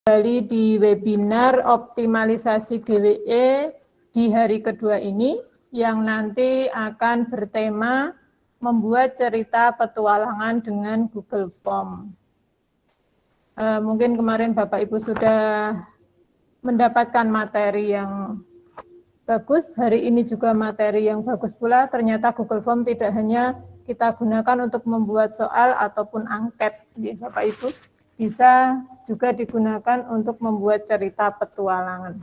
Kembali di webinar optimalisasi GWE di hari kedua ini yang nanti akan bertema membuat cerita petualangan dengan Google Form. Mungkin kemarin Bapak Ibu sudah mendapatkan materi yang bagus, hari ini juga materi yang bagus pula. Ternyata Google Form tidak hanya kita gunakan untuk membuat soal ataupun angket, Bapak Ibu, bisa juga digunakan untuk membuat cerita petualangan.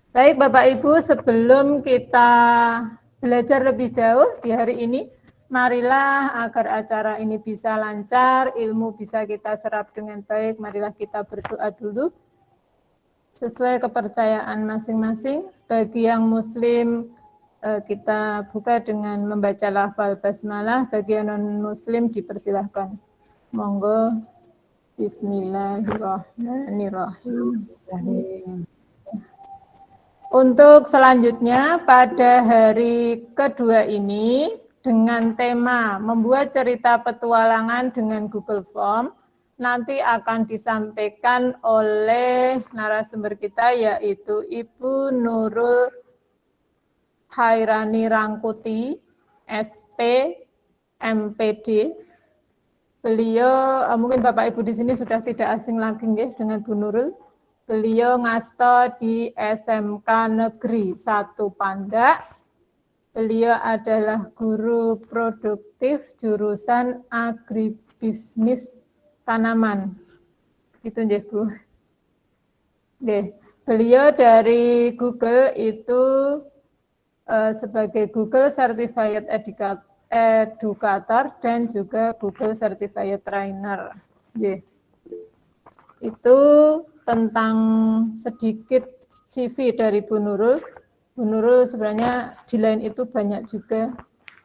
Baik Bapak Ibu, sebelum kita belajar lebih jauh di hari ini, marilah agar acara ini bisa lancar, ilmu bisa kita serap dengan baik, marilah kita berdoa dulu. Sesuai kepercayaan masing-masing, bagi yang muslim kita buka dengan membaca lafal basmalah, bagi yang non-muslim dipersilahkan. Monggo. Bismillahirrahmanirrahim. Untuk selanjutnya pada hari kedua ini dengan tema membuat cerita petualangan dengan Google Form nanti akan disampaikan oleh narasumber kita yaitu Ibu Nurul Khairani Rangkuti, SP, MPD. Beliau, mungkin Bapak Ibu di sini sudah tidak asing lagi dengan Bu Nurul. Beliau ngasto di SMK Negeri 1 Pandak. Beliau adalah guru produktif jurusan agribisnis tanaman. Itu nggih, Bu. Nggih. Beliau dari Google itu sebagai Google Certified Educator dan juga Google Certified Trainer. Itu tentang sedikit CV dari Bu Nurul. Bu Nurul sebenarnya di lain itu banyak juga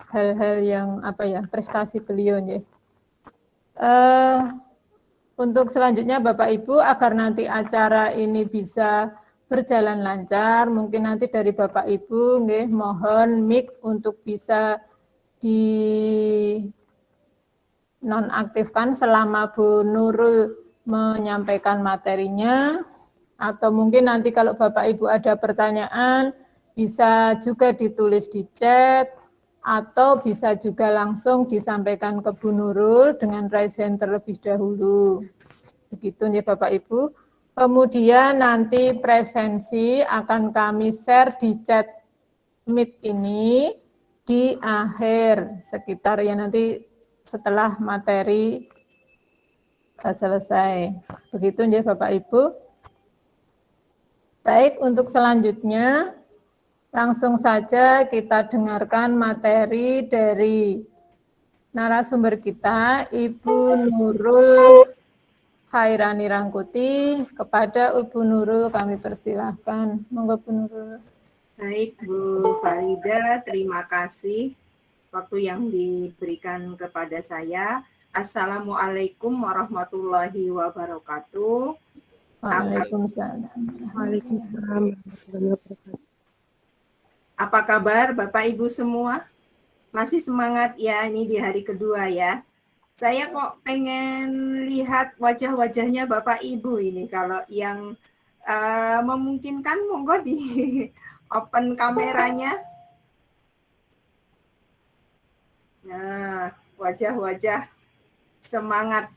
hal-hal yang prestasi beliau. Untuk selanjutnya Bapak Ibu agar nanti acara ini bisa berjalan lancar, mungkin nanti dari Bapak Ibu mohon mic untuk bisa dinonaktifkan selama Bu Nurul menyampaikan materinya, atau mungkin nanti kalau Bapak Ibu ada pertanyaan bisa juga ditulis di chat atau bisa juga langsung disampaikan ke Bu Nurul dengan raise hand terlebih dahulu. Begitu ya Bapak Ibu. Kemudian nanti presensi akan kami share di chat Meet ini di akhir sekitar ya nanti setelah materi selesai. Begitu ya Bapak Ibu. Baik, untuk selanjutnya langsung saja kita dengarkan materi dari narasumber kita, Ibu Nurul Khairani Rangkuti. Kepada Ibu Nurul kami persilahkan. Monggo Bu Nurul. Baik Bu Farida, terima kasih waktu yang diberikan kepada saya. Assalamualaikum warahmatullahi wabarakatuh. Waalaikumsalam. Apa kabar Bapak Ibu semua? Masih semangat ya ini di hari kedua ya. Saya kok pengen lihat wajah-wajahnya Bapak Ibu ini. Kalau yang memungkinkan monggo di open kameranya. Nah, wajah-wajah semangat.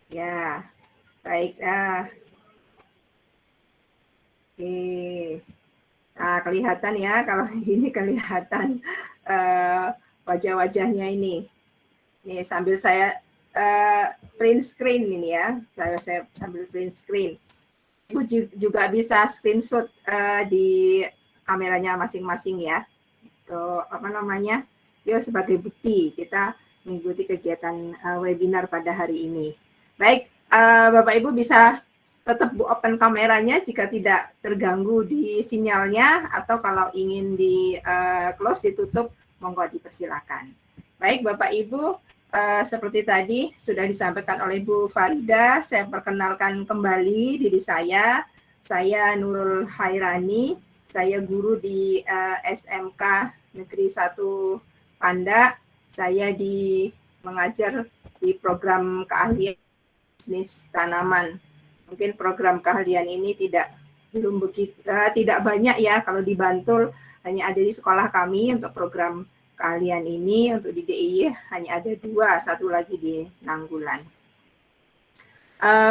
Ya, baik. Oke. Nah, kelihatan ya kalau ini kelihatan wajah-wajahnya ini. Nih sambil saya print screen ini ya. Saya sambil print screen. Ibu juga bisa screenshot di kameranya masing-masing ya. Itu ya sebagai bukti kita mengikuti kegiatan webinar pada hari ini. Baik, Bapak Ibu bisa tetap open kameranya jika tidak terganggu di sinyalnya, atau kalau ingin di close ditutup monggo dipersilakan. Baik Bapak Ibu, seperti tadi sudah disampaikan oleh Bu Farida, saya perkenalkan kembali diri saya. Saya Nurul Khairani, saya guru di SMK Negeri 1 Pandak. Saya mengajar di program keahlian bisnis tanaman. Mungkin program keahlian ini tidak banyak ya, kalau di Bantul hanya ada di sekolah kami untuk program keahlian ini. Untuk di DIY hanya ada 2, satu lagi di Nanggulan.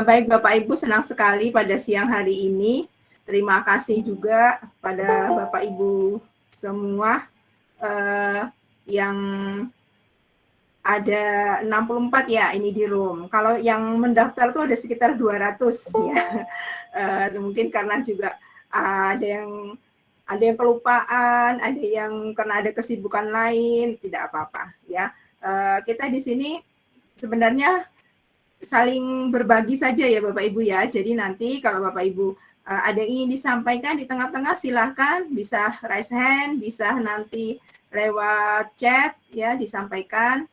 Baik Bapak Ibu, senang sekali pada siang hari ini. Terima kasih juga pada Bapak Ibu semua yang ada 64 ya ini di room. Kalau yang mendaftar tuh ada sekitar 200 ya. Mungkin karena juga ada yang kelupaan, ada yang karena ada kesibukan lain, tidak apa-apa ya. Kita di sini sebenarnya saling berbagi saja ya Bapak Ibu ya. Jadi nanti kalau Bapak Ibu ada yang ingin disampaikan di tengah-tengah, silahkan bisa raise hand, bisa nanti lewat chat ya disampaikan.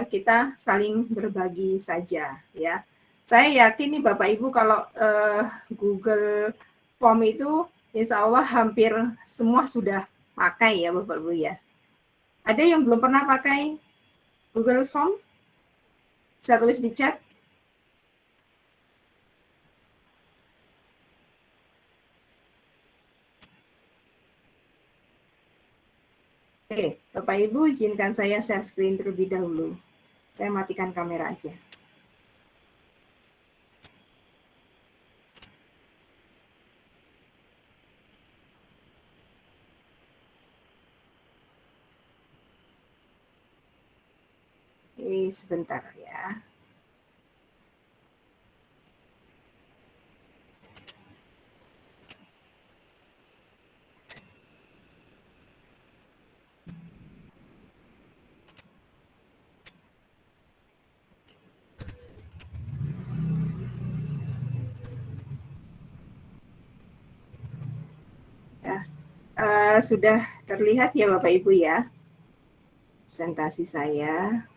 Kita saling berbagi saja ya. Saya yakin nih Bapak Ibu kalau Google Form itu insya Allah hampir semua sudah pakai ya Bapak Ibu ya. Ada yang belum pernah pakai Google Form? Bisa tulis di chat. Oke, Bapak Ibu izinkan saya share screen terlebih dahulu. Saya matikan kamera aja. Oke, sebentar ya. Sudah terlihat ya Bapak Ibu ya presentasi saya.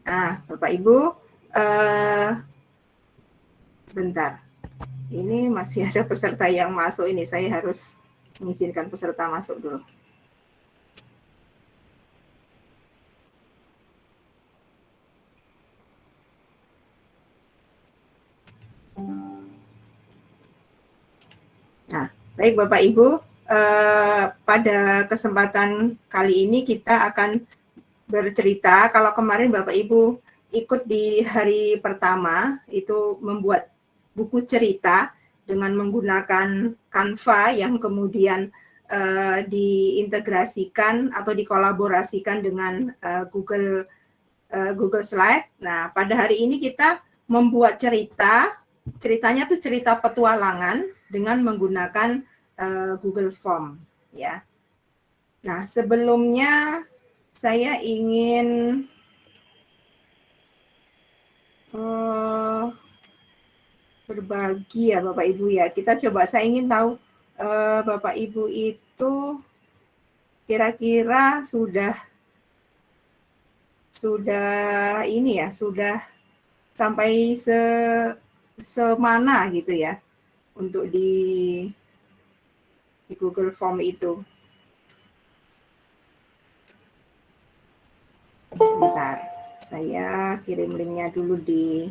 Nah Bapak Ibu, sebentar, ini masih ada peserta yang masuk ini, saya harus mengizinkan peserta masuk dulu. Nah, baik Bapak Ibu, pada kesempatan kali ini kita akan bercerita. Kalau kemarin Bapak Ibu ikut di hari pertama itu membuat buku cerita dengan menggunakan Canva yang kemudian diintegrasikan atau dikolaborasikan dengan Google Slide. Nah, pada hari ini kita membuat ceritanya tuh cerita petualangan dengan menggunakan Google Form ya. Nah, sebelumnya saya ingin berbagi ya Bapak Ibu ya. Kita coba, saya ingin tahu Bapak Ibu itu kira-kira sudah ini ya, sudah sampai semana gitu ya untuk di Google Form itu. Bentar, saya kirim linknya dulu di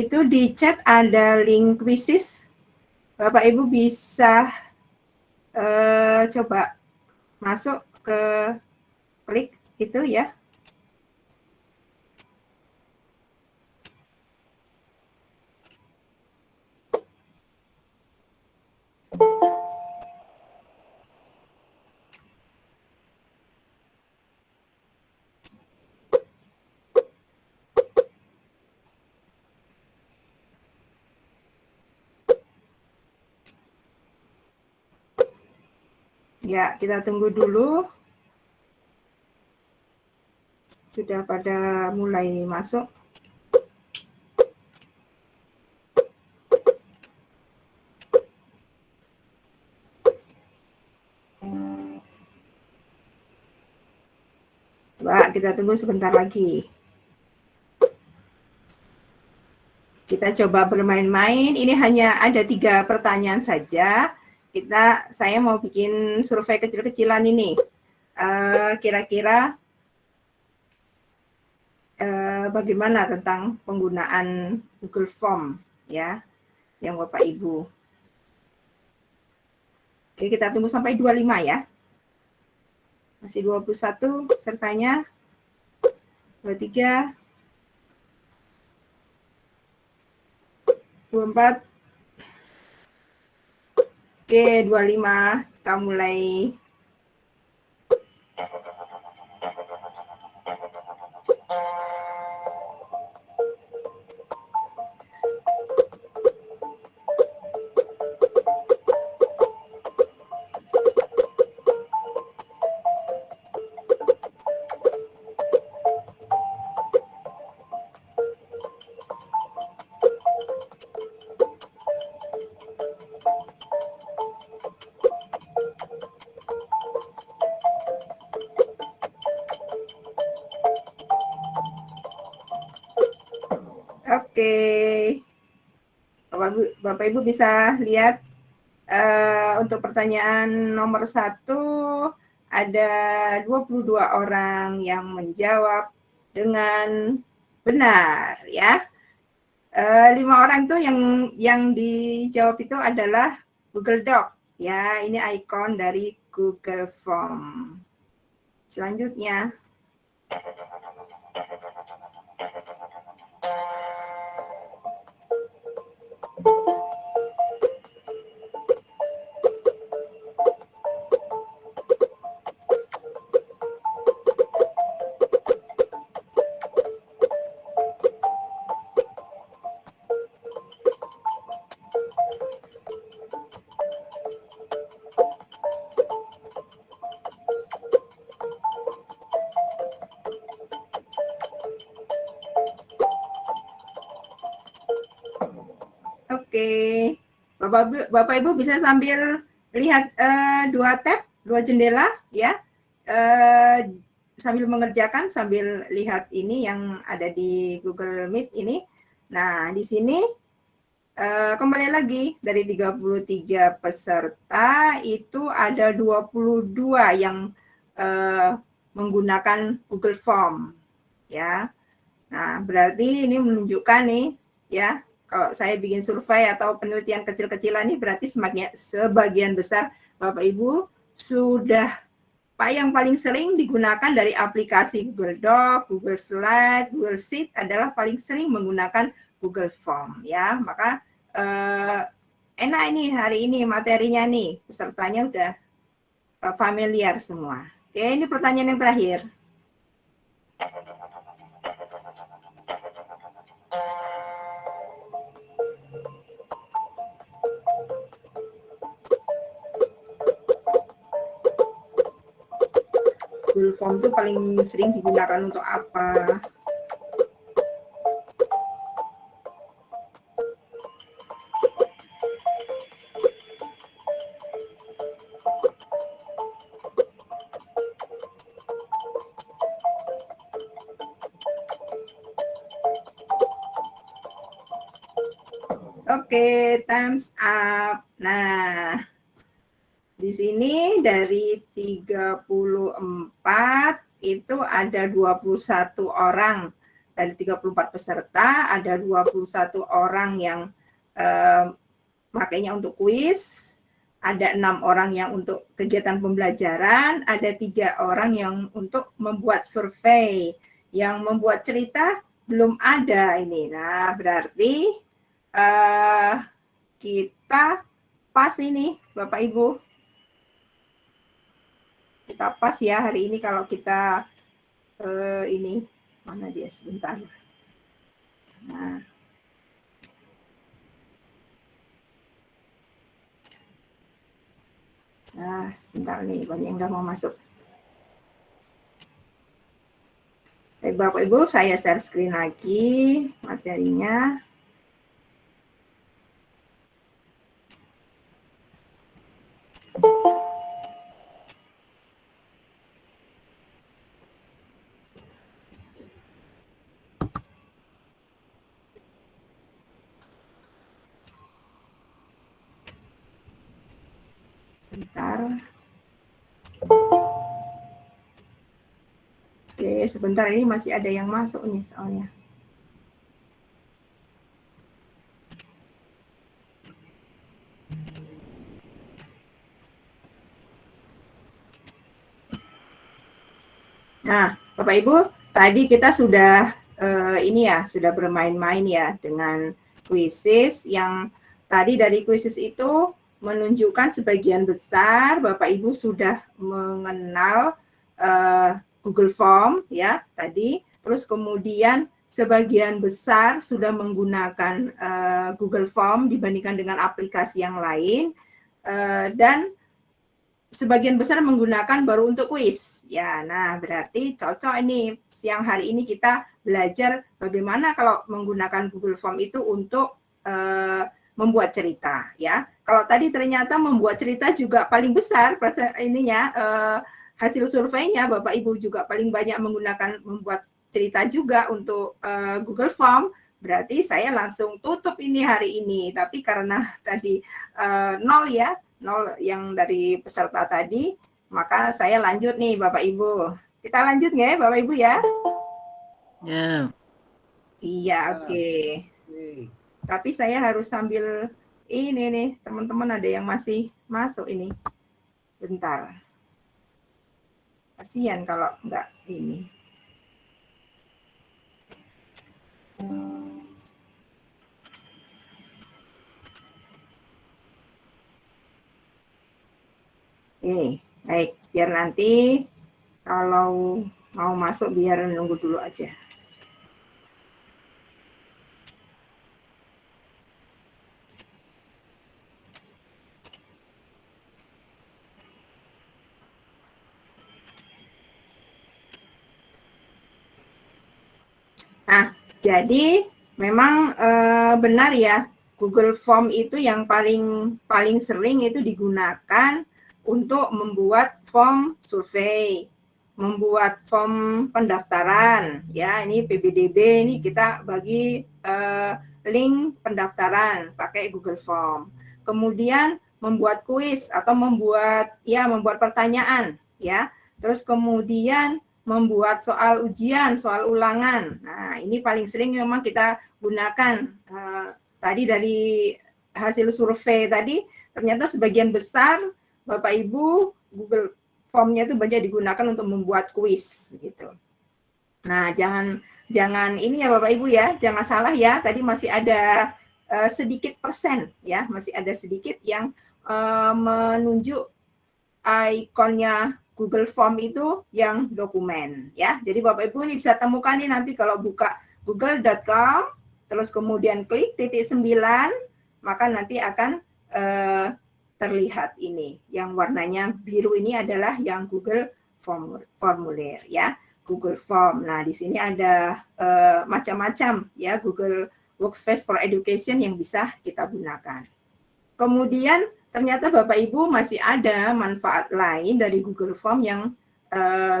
itu di chat ada link quizzes. Bapak Ibu bisa coba masuk ke klik itu ya. Ya, kita tunggu dulu. Sudah pada mulai masuk. Coba kita tunggu sebentar lagi. Kita coba bermain-main. Ini hanya ada 3 pertanyaan saja. Saya mau bikin survei kecil-kecilan ini. Kira-kira bagaimana tentang penggunaan Google Form ya, yang Bapak Ibu. Oke, kita tunggu sampai 25 ya. Masih 21 pesertanya. 23. 24. Oke, 25. Kita mulai. Oke. Bapak Ibu bisa lihat untuk pertanyaan nomor 1 ada 22 orang yang menjawab dengan benar ya. 5 orang tuh yang dijawab itu adalah Google Doc ya. Ini ikon dari Google Form. Selanjutnya. Oke, Bapak Ibu bisa sambil lihat 2 tab, 2 jendela ya, sambil mengerjakan, sambil lihat ini yang ada di Google Meet ini. Nah, di sini kembali lagi dari 33 peserta itu ada 22 yang menggunakan Google Form ya. Nah, berarti ini menunjukkan nih ya, kalau saya bikin survei atau penelitian kecil-kecilan ini berarti sebagian besar Bapak Ibu sudah yang paling sering digunakan dari aplikasi Google Doc, Google Slide, Google Sheet adalah paling sering menggunakan Google Form ya. Maka enak ini hari ini materinya nih, pesertanya udah familiar semua. Oke, ini pertanyaan yang terakhir. Google Form itu paling sering digunakan untuk apa? Oke, time's up. Nah, di sini dari 34 itu ada 21 orang. Dari 34 peserta ada 21 orang yang makanya untuk kuis, ada 6 orang yang untuk kegiatan pembelajaran, ada 3 orang yang untuk membuat survei. Yang membuat cerita belum ada ini. Nah, berarti kita pas ini Bapak Ibu. Kita pas ya hari ini kalau kita ini mana dia sebentar. Nah. Nah, sebentar nih, banyak yang nggak mau masuk. Baik, Bapak Ibu, saya share screen lagi materinya. Sebentar. Oke, sebentar, ini masih ada yang masuk nih soalnya. Nah, Bapak Ibu, tadi kita sudah ini ya, sudah bermain-main ya dengan kuisis yang tadi dari kuisis itu menunjukkan sebagian besar Bapak Ibu sudah mengenal Google Form ya tadi, terus kemudian sebagian besar sudah menggunakan Google Form dibandingkan dengan aplikasi yang lain dan sebagian besar menggunakan baru untuk kuis. Ya, nah berarti cocok ini siang hari ini kita belajar bagaimana kalau menggunakan Google Form itu untuk membuat cerita. Ya, kalau tadi ternyata membuat cerita juga paling besar ininya hasil surveinya Bapak Ibu juga paling banyak menggunakan membuat cerita juga untuk Google Form. Berarti saya langsung tutup ini hari ini. Tapi karena tadi nol ya. 0 yang dari peserta tadi, maka saya lanjut nih Bapak Ibu. Kita lanjut nggak ya Bapak Ibu ya? Ya. Iya, oke. Tapi saya harus sambil ini nih, teman-teman ada yang masih masuk ini. Bentar. Kasihan kalau nggak ini. Baik. Biar nanti kalau mau masuk biar nunggu dulu aja. Nah, jadi memang benar ya, Google Form itu yang paling sering itu digunakan untuk membuat form survei, membuat form pendaftaran. Ya, ini PBDB ini kita bagi link pendaftaran pakai Google Form. Kemudian membuat kuis atau membuat pertanyaan ya. Terus kemudian membuat soal ujian, soal ulangan. Nah, ini paling sering memang kita gunakan. Tadi dari hasil survei tadi, ternyata sebagian besar Bapak Ibu Google Form-nya itu banyak digunakan untuk membuat kuis gitu. Nah, jangan ini ya Bapak Ibu ya, jangan salah ya. Tadi masih ada sedikit persen ya, masih ada sedikit yang menunjuk ikonnya Google Form itu yang dokumen ya. Jadi Bapak Ibu ini bisa temukan nih nanti kalau buka google.com terus kemudian klik titik 9 maka nanti akan terlihat ini yang warnanya biru ini adalah yang Google formulir ya. Google Form. Nah, di sini ada macam-macam ya Google Workspace for Education yang bisa kita gunakan. Kemudian ternyata Bapak Ibu masih ada manfaat lain dari Google Form yang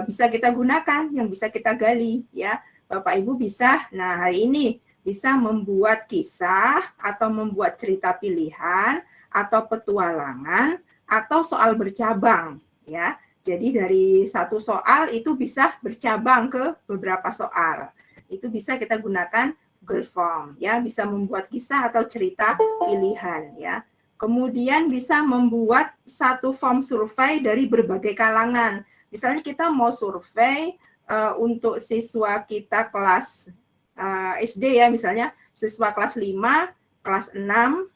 bisa kita gunakan, yang bisa kita gali ya. Bapak Ibu bisa, nah hari ini bisa membuat kisah atau membuat cerita pilihan atau petualangan atau soal bercabang ya. Jadi dari satu soal itu bisa bercabang ke beberapa soal. Itu bisa kita gunakan Google Form ya, bisa membuat kisah atau cerita pilihan ya. Kemudian bisa membuat satu form survei dari berbagai kalangan. Misalnya kita mau survei untuk siswa kita kelas SD ya, misalnya siswa kelas 5, kelas 6,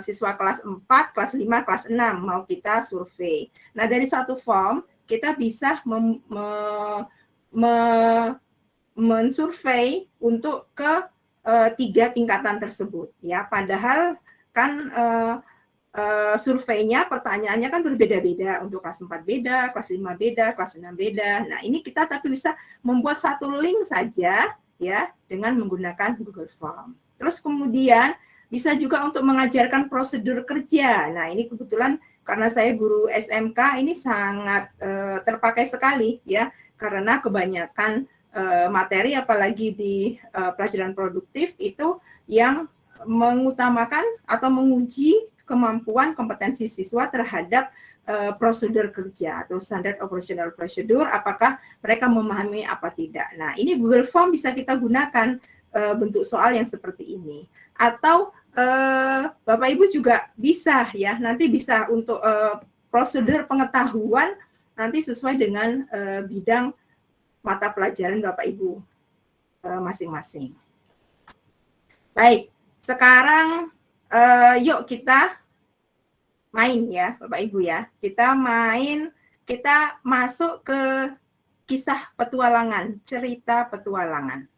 siswa kelas 4, kelas 5, kelas 6 mau kita survei. Nah, dari satu form kita bisa mensurvei untuk ke 3 tingkatan tersebut ya. Padahal kan surveinya, pertanyaannya kan berbeda-beda. Untuk kelas 4 beda, kelas 5 beda, kelas 6 beda. Nah, ini kita tapi bisa membuat satu link saja ya dengan menggunakan Google Form. Terus kemudian bisa juga untuk mengajarkan prosedur kerja. Nah, ini kebetulan karena saya guru SMK ini sangat terpakai sekali ya, karena kebanyakan materi apalagi di pelajaran produktif itu yang mengutamakan atau menguji kemampuan kompetensi siswa terhadap prosedur kerja atau standar operational procedure, apakah mereka memahami apa tidak. Nah, ini Google Form bisa kita gunakan bentuk soal yang seperti ini. Atau Bapak Ibu juga bisa ya, nanti bisa untuk prosedur pengetahuan nanti sesuai dengan bidang mata pelajaran Bapak Ibu masing-masing. Baik, sekarang yuk kita main ya Bapak Ibu ya. Kita main, kita masuk ke kisah petualangan, cerita petualangan.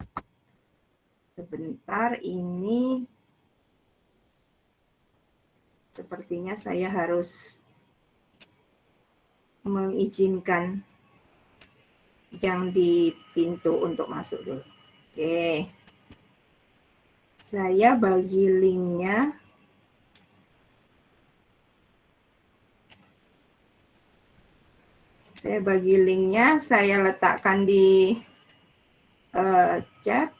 Sebentar, ini sepertinya saya harus mengizinkan yang di pintu untuk masuk dulu. Oke. Saya bagi linknya. Saya letakkan di chat.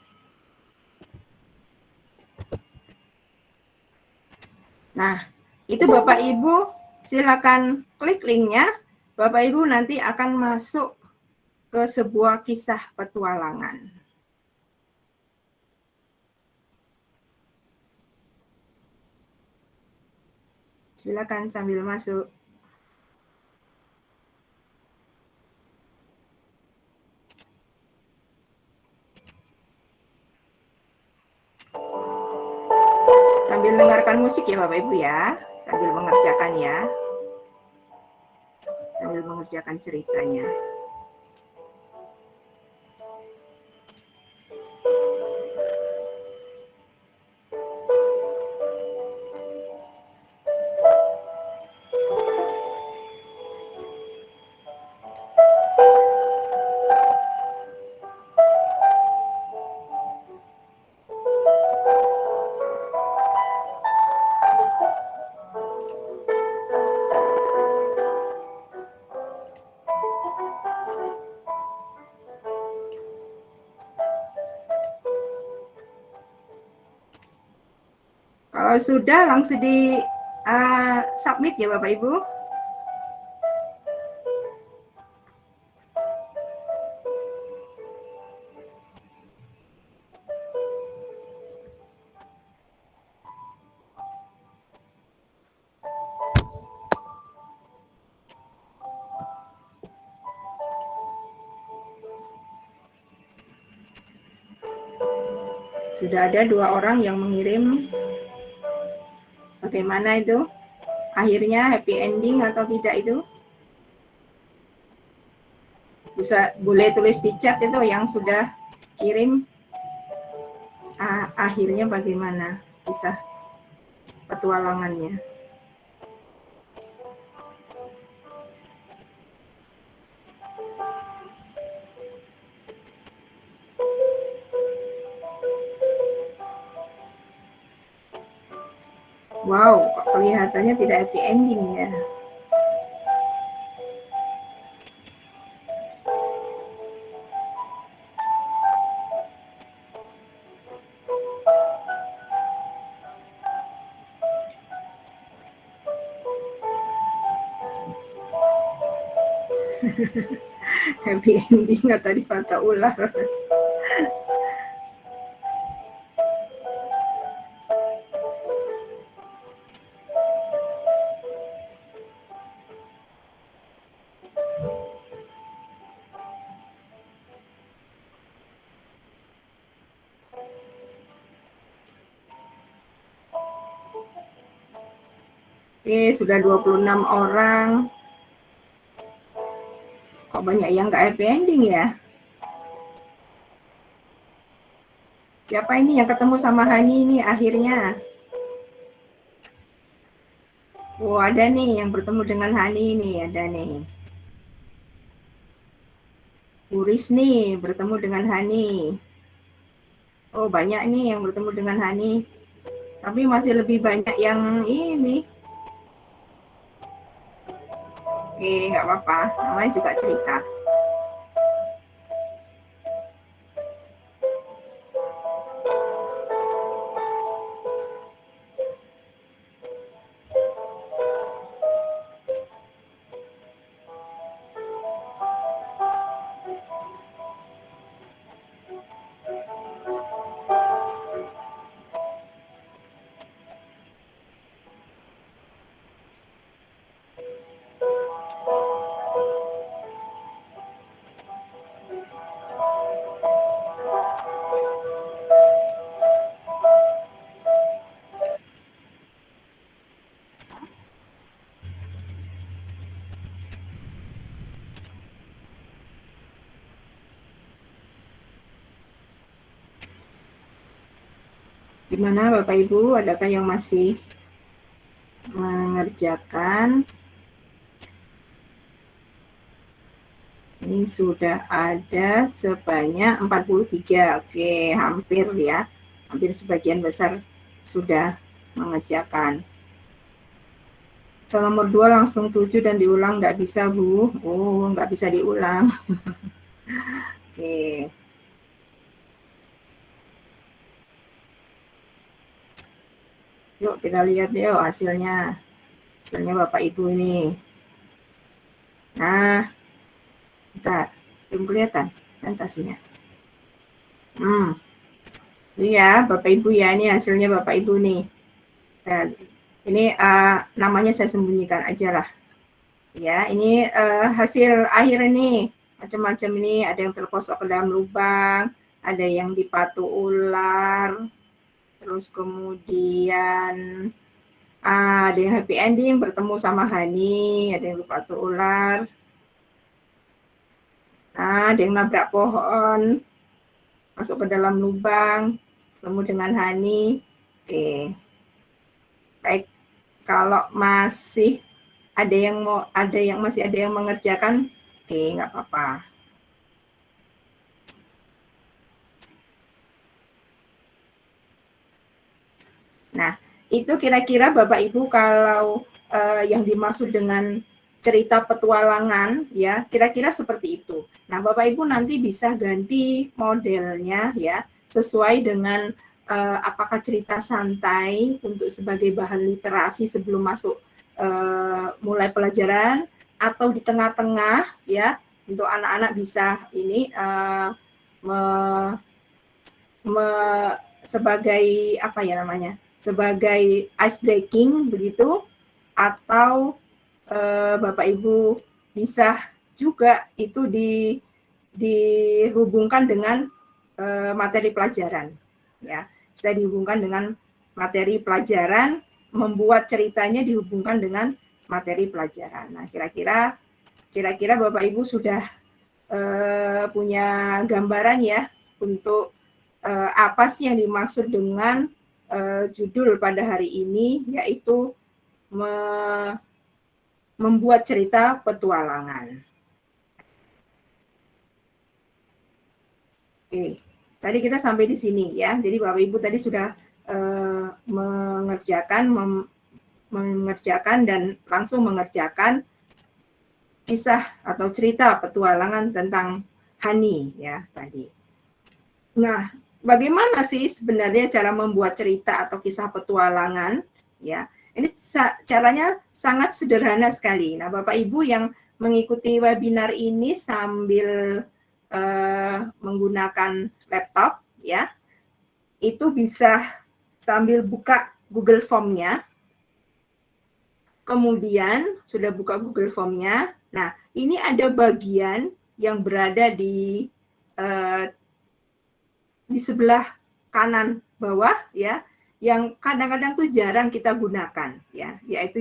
Nah, itu Bapak Ibu silakan klik linknya. Bapak Ibu nanti akan masuk ke sebuah kisah petualangan. Silakan sambil masuk. Sambil dengarkan musik ya Bapak Ibu ya, sambil mengerjakan ya. Sambil mengerjakan ceritanya. Kalau sudah langsung di submit ya Bapak Ibu. Sudah ada 2 orang yang mengirim. Bagaimana itu? Akhirnya happy ending atau tidak itu? Boleh tulis di chat itu yang sudah kirim. Akhirnya bagaimana kisah petualangannya? Wow, kok kelihatannya tidak happy ending ya. Happy ending atau di mata ular. Oke, sudah 26 orang. Kok banyak yang nggak happy ending ya? Siapa ini yang ketemu sama Hani ini akhirnya? Oh, ada nih yang bertemu dengan Hani nih, ada nih. Uris nih bertemu dengan Hani. Oh, banyak nih yang bertemu dengan Hani. Tapi masih lebih banyak yang ini. Oke, nggak apa-apa. Namanya juga cerita. Gimana Bapak Ibu, adakah yang masih mengerjakan? Ini sudah ada sebanyak 43. Oke, hampir ya. Hampir sebagian besar sudah mengerjakan. Soal nomor 2 langsung 7 dan diulang nggak bisa, Bu. Oh, nggak bisa diulang. Oke. Yuk kita lihat yuk hasilnya. Hasilnya Bapak Ibu ini. Nah, bentar. Belum kelihatan presentasinya. Ini ya Bapak Ibu ya, ini hasilnya Bapak Ibu nih. Nah, ini namanya saya sembunyikan aja lah. Ya, ini hasil akhir ini. Macam-macam ini, ada yang terposok ke dalam lubang, ada yang dipatu ular, terus kemudian ada yang happy ending bertemu sama Hani, ada yang dipatu ular, ada yang nabrak pohon, masuk ke dalam lubang, bertemu dengan Hani. Oke, baik. Kalau masih masih ada yang mengerjakan, oke, nggak apa-apa. Nah, itu kira-kira Bapak Ibu kalau yang dimaksud dengan cerita petualangan ya, kira-kira seperti itu. Nah, Bapak Ibu nanti bisa ganti modelnya ya, sesuai dengan apakah cerita santai untuk sebagai bahan literasi sebelum masuk mulai pelajaran, atau di tengah-tengah ya, untuk anak-anak bisa ini sebagai apa ya namanya, sebagai ice breaking begitu, atau Bapak Ibu bisa juga itu dihubungkan dengan materi pelajaran ya, bisa dihubungkan dengan materi pelajaran, membuat ceritanya dihubungkan dengan materi pelajaran. Nah, kira-kira Bapak Ibu sudah punya gambaran ya untuk apa sih yang dimaksud dengan judul pada hari ini, yaitu membuat cerita petualangan. Oke, tadi kita sampai di sini ya. Jadi Bapak Ibu tadi sudah mengerjakan dan langsung mengerjakan kisah atau cerita petualangan tentang Hani ya tadi. Nah, bagaimana sih sebenarnya cara membuat cerita atau kisah petualangan ya? Ini caranya sangat sederhana sekali. Nah, Bapak Ibu yang mengikuti webinar ini sambil menggunakan laptop ya, itu bisa sambil buka Google Form-nya. Kemudian sudah buka Google Form-nya. Nah, ini ada bagian yang berada di sebelah kanan bawah ya, yang kadang-kadang tuh jarang kita gunakan ya, yaitu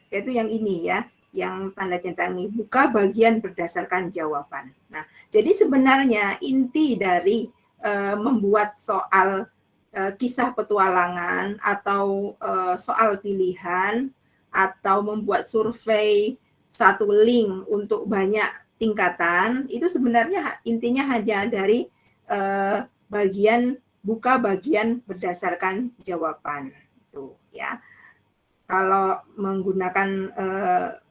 yang ini ya, yang tanda centang ini, buka bagian berdasarkan jawaban. Nah, jadi sebenarnya inti dari membuat soal kisah petualangan atau soal pilihan atau membuat survei satu link untuk banyak tingkatan, itu sebenarnya intinya hanya dari buka bagian berdasarkan jawaban itu ya. Kalau menggunakan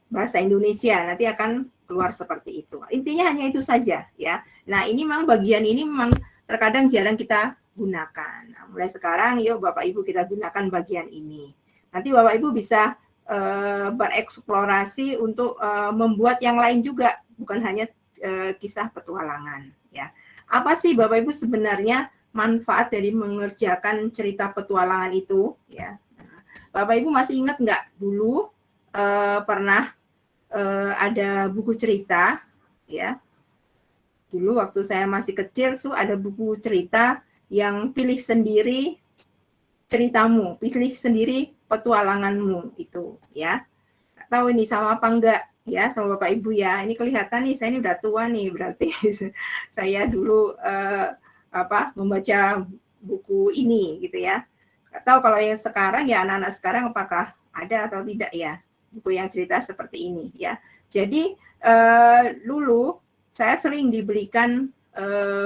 bahasa Indonesia nanti akan keluar seperti itu. Intinya hanya itu saja ya. Nah, ini memang bagian ini memang terkadang jarang kita gunakan. Nah, mulai sekarang yuk Bapak Ibu kita gunakan bagian ini. Nanti Bapak Ibu bisa bereksplorasi untuk membuat yang lain juga, bukan hanya kisah petualangan ya. Apa sih Bapak Ibu sebenarnya manfaat dari mengerjakan cerita petualangan itu ya? Bapak Ibu masih ingat nggak dulu pernah ada buku cerita ya? Dulu waktu saya masih kecil tuh ada buku cerita yang pilih sendiri ceritamu, pilih sendiri petualanganmu itu ya. Nggak tahu ini sama apa enggak ya sama Bapak Ibu ya. Ini kelihatan nih saya ini udah tua nih berarti saya dulu membaca buku ini gitu ya. Nggak tahu kalau yang sekarang ya anak-anak sekarang apakah ada atau tidak ya buku yang cerita seperti ini ya. Jadi dulu saya sering dibelikan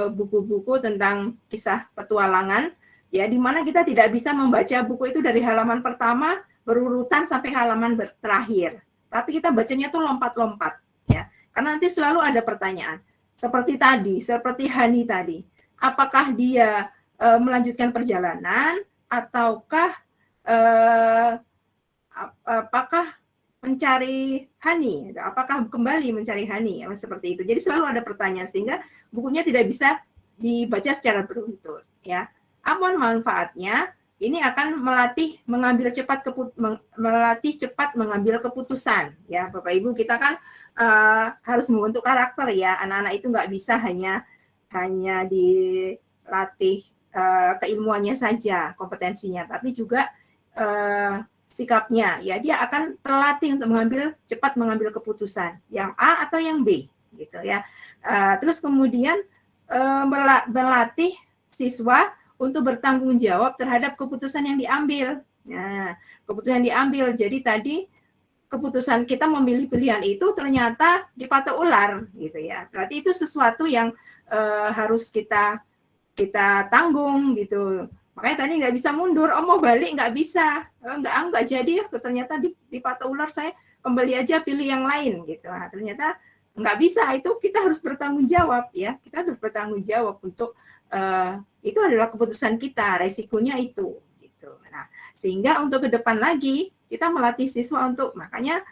buku-buku tentang kisah petualangan ya, di mana kita tidak bisa membaca buku itu dari halaman pertama berurutan sampai halaman terakhir. Tapi kita bacanya tuh lompat-lompat ya. Karena nanti selalu ada pertanyaan. Seperti tadi, seperti Hani tadi. Apakah dia melanjutkan perjalanan ataukah apakah mencari Hani, apakah kembali mencari Hani, seperti itu. Jadi selalu ada pertanyaan sehingga bukunya tidak bisa dibaca secara beruntun ya. Apa manfaatnya? Ini akan melatih cepat mengambil keputusan ya Bapak Ibu. Kita kan harus membentuk karakter ya. Anak-anak itu nggak bisa hanya dilatih keilmuannya saja, kompetensinya, tapi juga sikapnya ya. Dia akan terlatih untuk cepat mengambil keputusan yang A atau yang B gitu ya. Terus kemudian melatih siswa untuk bertanggung jawab terhadap keputusan yang diambil. Nah, keputusan yang diambil. Jadi tadi keputusan kita memilih pilihan itu ternyata dipatok ular gitu ya. Berarti itu sesuatu yang harus kita tanggung gitu. Makanya tadi nggak bisa mundur, mau balik nggak bisa, nggak jadi, ternyata dipatok ular, saya kembali aja pilih yang lain gitu. Nah, ternyata nggak bisa, itu kita harus bertanggung jawab ya, kita harus bertanggung jawab untuk itu adalah keputusan kita, resikonya itu gitu. Nah, sehingga untuk ke depan lagi kita melatih siswa untuk makanya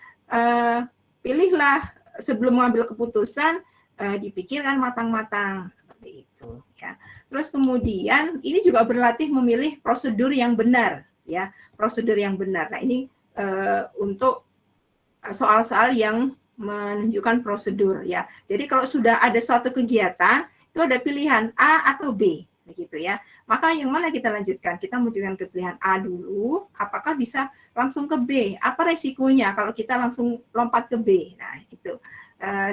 pilihlah sebelum mengambil keputusan dipikirkan matang-matang seperti itu ya. Terus kemudian ini juga berlatih memilih prosedur yang benar ya, prosedur yang benar. Nah, ini untuk soal-soal yang menunjukkan prosedur ya. Jadi kalau sudah ada suatu kegiatan itu ada pilihan A atau B begitu ya. Maka yang mana kita lanjutkan? Kita menunjukkan ke pilihan A dulu, apakah bisa langsung ke B? Apa resikonya kalau kita langsung lompat ke B? Nah, itu.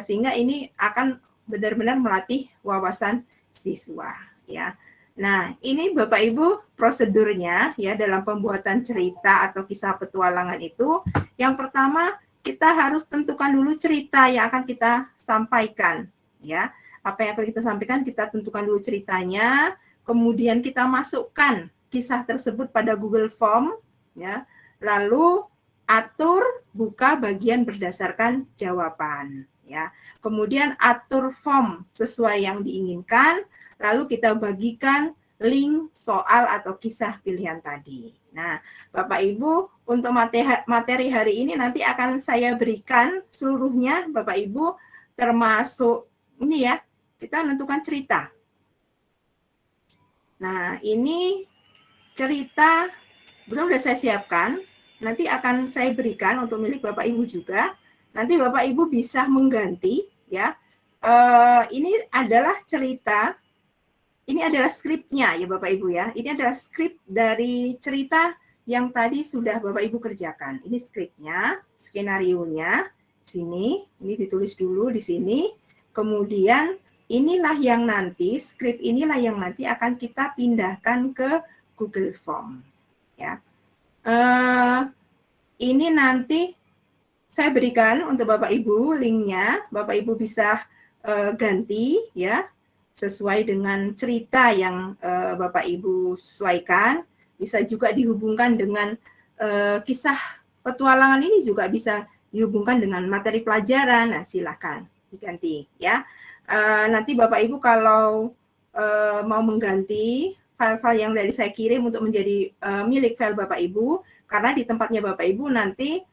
Sehingga ini akan benar-benar melatih wawasan siswa ya. Nah, ini Bapak Ibu prosedurnya ya dalam pembuatan cerita atau kisah petualangan itu. Yang pertama, kita harus tentukan dulu cerita yang akan kita sampaikan ya. Apa yang akan kita sampaikan, kita tentukan dulu ceritanya, kemudian kita masukkan kisah tersebut pada Google Form ya. Lalu atur buka bagian berdasarkan jawaban ya. Kemudian atur form sesuai yang diinginkan, lalu kita bagikan link soal atau kisah pilihan tadi. Nah, Bapak Ibu, untuk materi hari ini nanti akan saya berikan seluruhnya, Bapak Ibu, termasuk ini ya, kita menentukan cerita. Nah, ini cerita belum sudah saya siapkan, nanti akan saya berikan untuk milik Bapak Ibu juga. Nanti Bapak Ibu bisa mengganti ya. Ini adalah cerita, ini adalah skripnya ya Bapak Ibu ya. Ini adalah skrip dari cerita yang tadi sudah Bapak Ibu kerjakan. Ini skripnya, skenarionya, sini, ini ditulis dulu di sini. Kemudian inilah yang nanti, skrip inilah yang nanti akan kita pindahkan ke Google Form. Ya. ini nanti saya berikan untuk Bapak Ibu linknya, Bapak Ibu bisa ganti ya sesuai dengan cerita yang Bapak Ibu sesuaikan. Bisa juga dihubungkan dengan kisah petualangan ini juga bisa dihubungkan dengan materi pelajaran. Nah, silakan diganti ya. Nanti Bapak Ibu kalau mau mengganti file-file yang dari saya kirim untuk menjadi milik file Bapak Ibu, karena di tempatnya Bapak Ibu nanti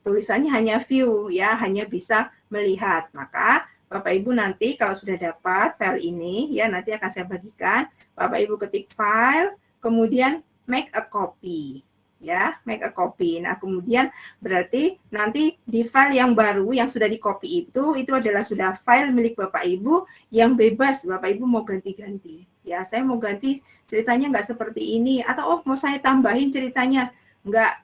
tulisannya hanya view ya, hanya bisa melihat. Maka Bapak Ibu nanti kalau sudah dapat file ini ya, nanti akan saya bagikan. Bapak Ibu ketik file, kemudian make a copy ya, make a copy. Nah, kemudian berarti nanti di file yang baru yang sudah di-copy itu adalah sudah file milik Bapak Ibu yang bebas. Bapak Ibu mau ganti-ganti. Ya, saya mau ganti ceritanya nggak seperti ini, atau oh mau saya tambahin ceritanya nggak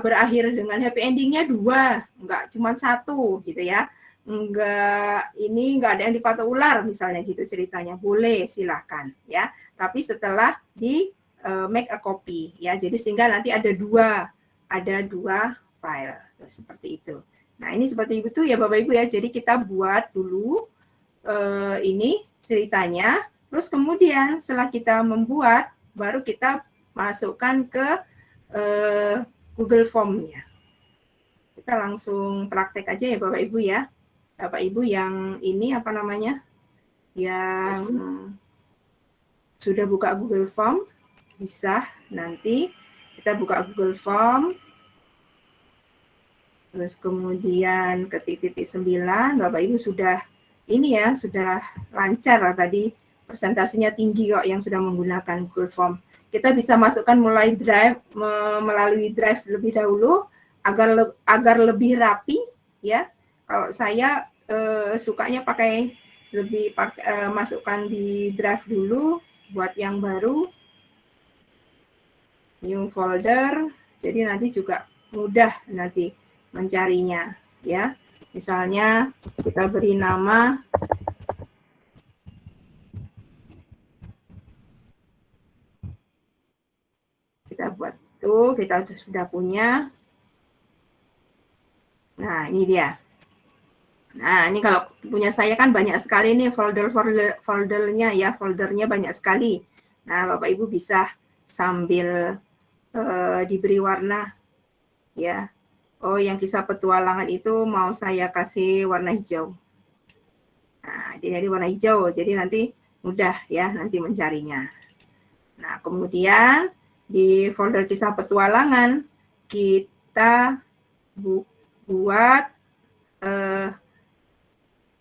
berakhir dengan happy endingnya 2, nggak cuma 1 gitu ya. Nggak ada yang dipatok ular misalnya gitu ceritanya, boleh silahkan ya. Tapi setelah di make a copy ya, jadi sehingga nanti ada dua file seperti itu. Nah, ini seperti itu ya Bapak Ibu ya. Jadi kita buat dulu ini ceritanya, terus kemudian setelah kita membuat baru kita masukkan ke Google Form-nya. Kita langsung praktek aja ya Bapak Ibu ya. Bapak Ibu yang ini apa namanya? Yang sudah buka Google Form, bisa nanti kita buka Google Form, terus kemudian ketik titik 9, Bapak Ibu sudah ini ya, sudah lancar lah tadi, presentasinya tinggi kok yang sudah menggunakan Google Form. Kita bisa masukkan melalui Drive lebih dahulu agar lebih rapi ya. Kalau saya sukanya masukkan di Drive dulu buat yang baru, new folder, jadi nanti juga mudah nanti mencarinya ya. Misalnya kita beri nama kita buat tuh, kita sudah punya. Nah, ini dia. Nah, ini kalau punya saya kan banyak sekali nih foldernya ya, foldernya banyak sekali. Nah, Bapak Ibu bisa sambil diberi warna ya. Oh, yang kisah petualangan itu mau saya kasih warna hijau. Nah, jadi warna hijau, jadi nanti mudah ya nanti mencarinya. Nah, kemudian di folder kisah petualangan kita buat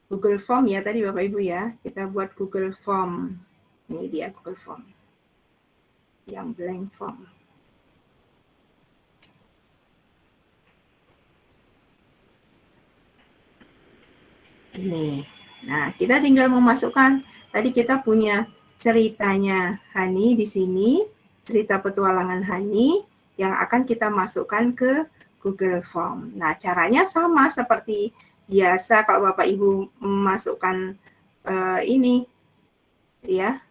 Google Form ya tadi Bapak Ibu ya. Kita buat Google Form. Ini dia Google Form. Yang blank form. Ini. Nah, kita tinggal memasukkan. Tadi kita punya ceritanya Hani di sini. Cerita petualangan Hani yang akan kita masukkan ke Google Form. Nah, caranya sama seperti biasa kalau Bapak Ibu memasukkan ini ya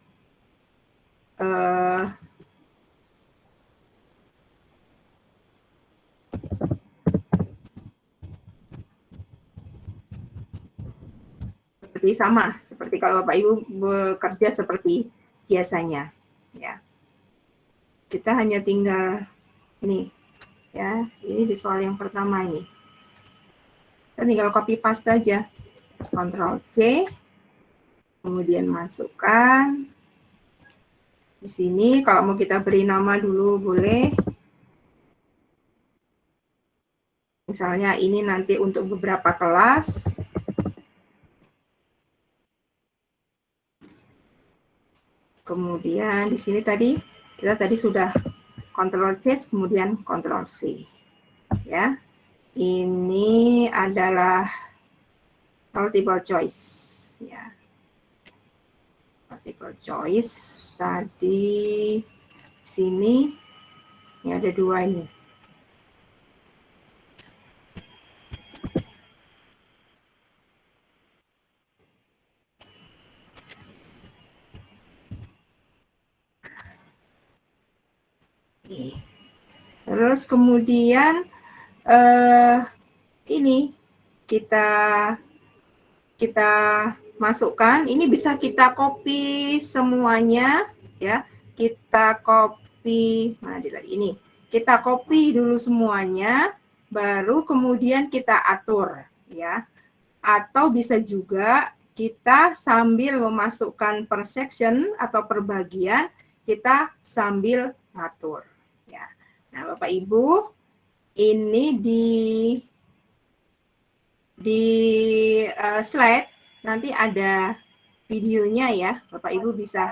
seperti kalau Bapak Ibu bekerja seperti biasanya ya. Kita hanya tinggal nih ya, ini di soal yang pertama ini. Kita tinggal copy paste aja. Ctrl C, kemudian masukkan. Di sini kalau mau kita beri nama dulu boleh. Misalnya ini nanti untuk beberapa kelas. Kemudian di sini kita tadi sudah Ctrl C, kemudian Ctrl V. Ya. Ini adalah multiple choice ya. Multiple choice tadi sini ini ada 2 ini. Nih. Terus kemudian ini kita masukkan, ini bisa kita copy semuanya ya. Kita copy, mana tadi ini. Kita copy dulu semuanya, baru kemudian kita atur ya. Atau bisa juga kita sambil memasukkan per section atau per bagian, kita sambil ngatur ya. Nah, Bapak Ibu, ini di slide nanti ada videonya ya, Bapak Ibu bisa.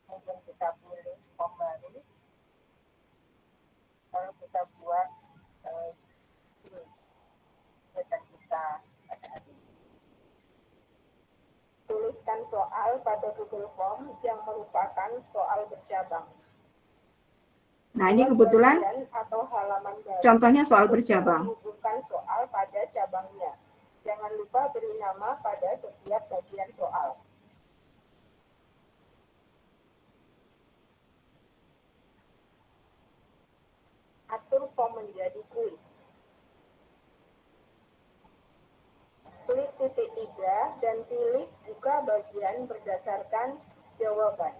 Kemudian kita pilih kembali, lalu kita buat dan kita tuliskan soal pada Google Form yang merupakan soal bercabang. Nah, ini kebetulan atau halaman baru. Contohnya soal bercabang. Menghubungkan soal pada cabangnya. Jangan lupa beri nama pada setiap bagian soal. Atur form menjadi kuis. Klik titik 3 dan pilih buka bagian berdasarkan jawaban.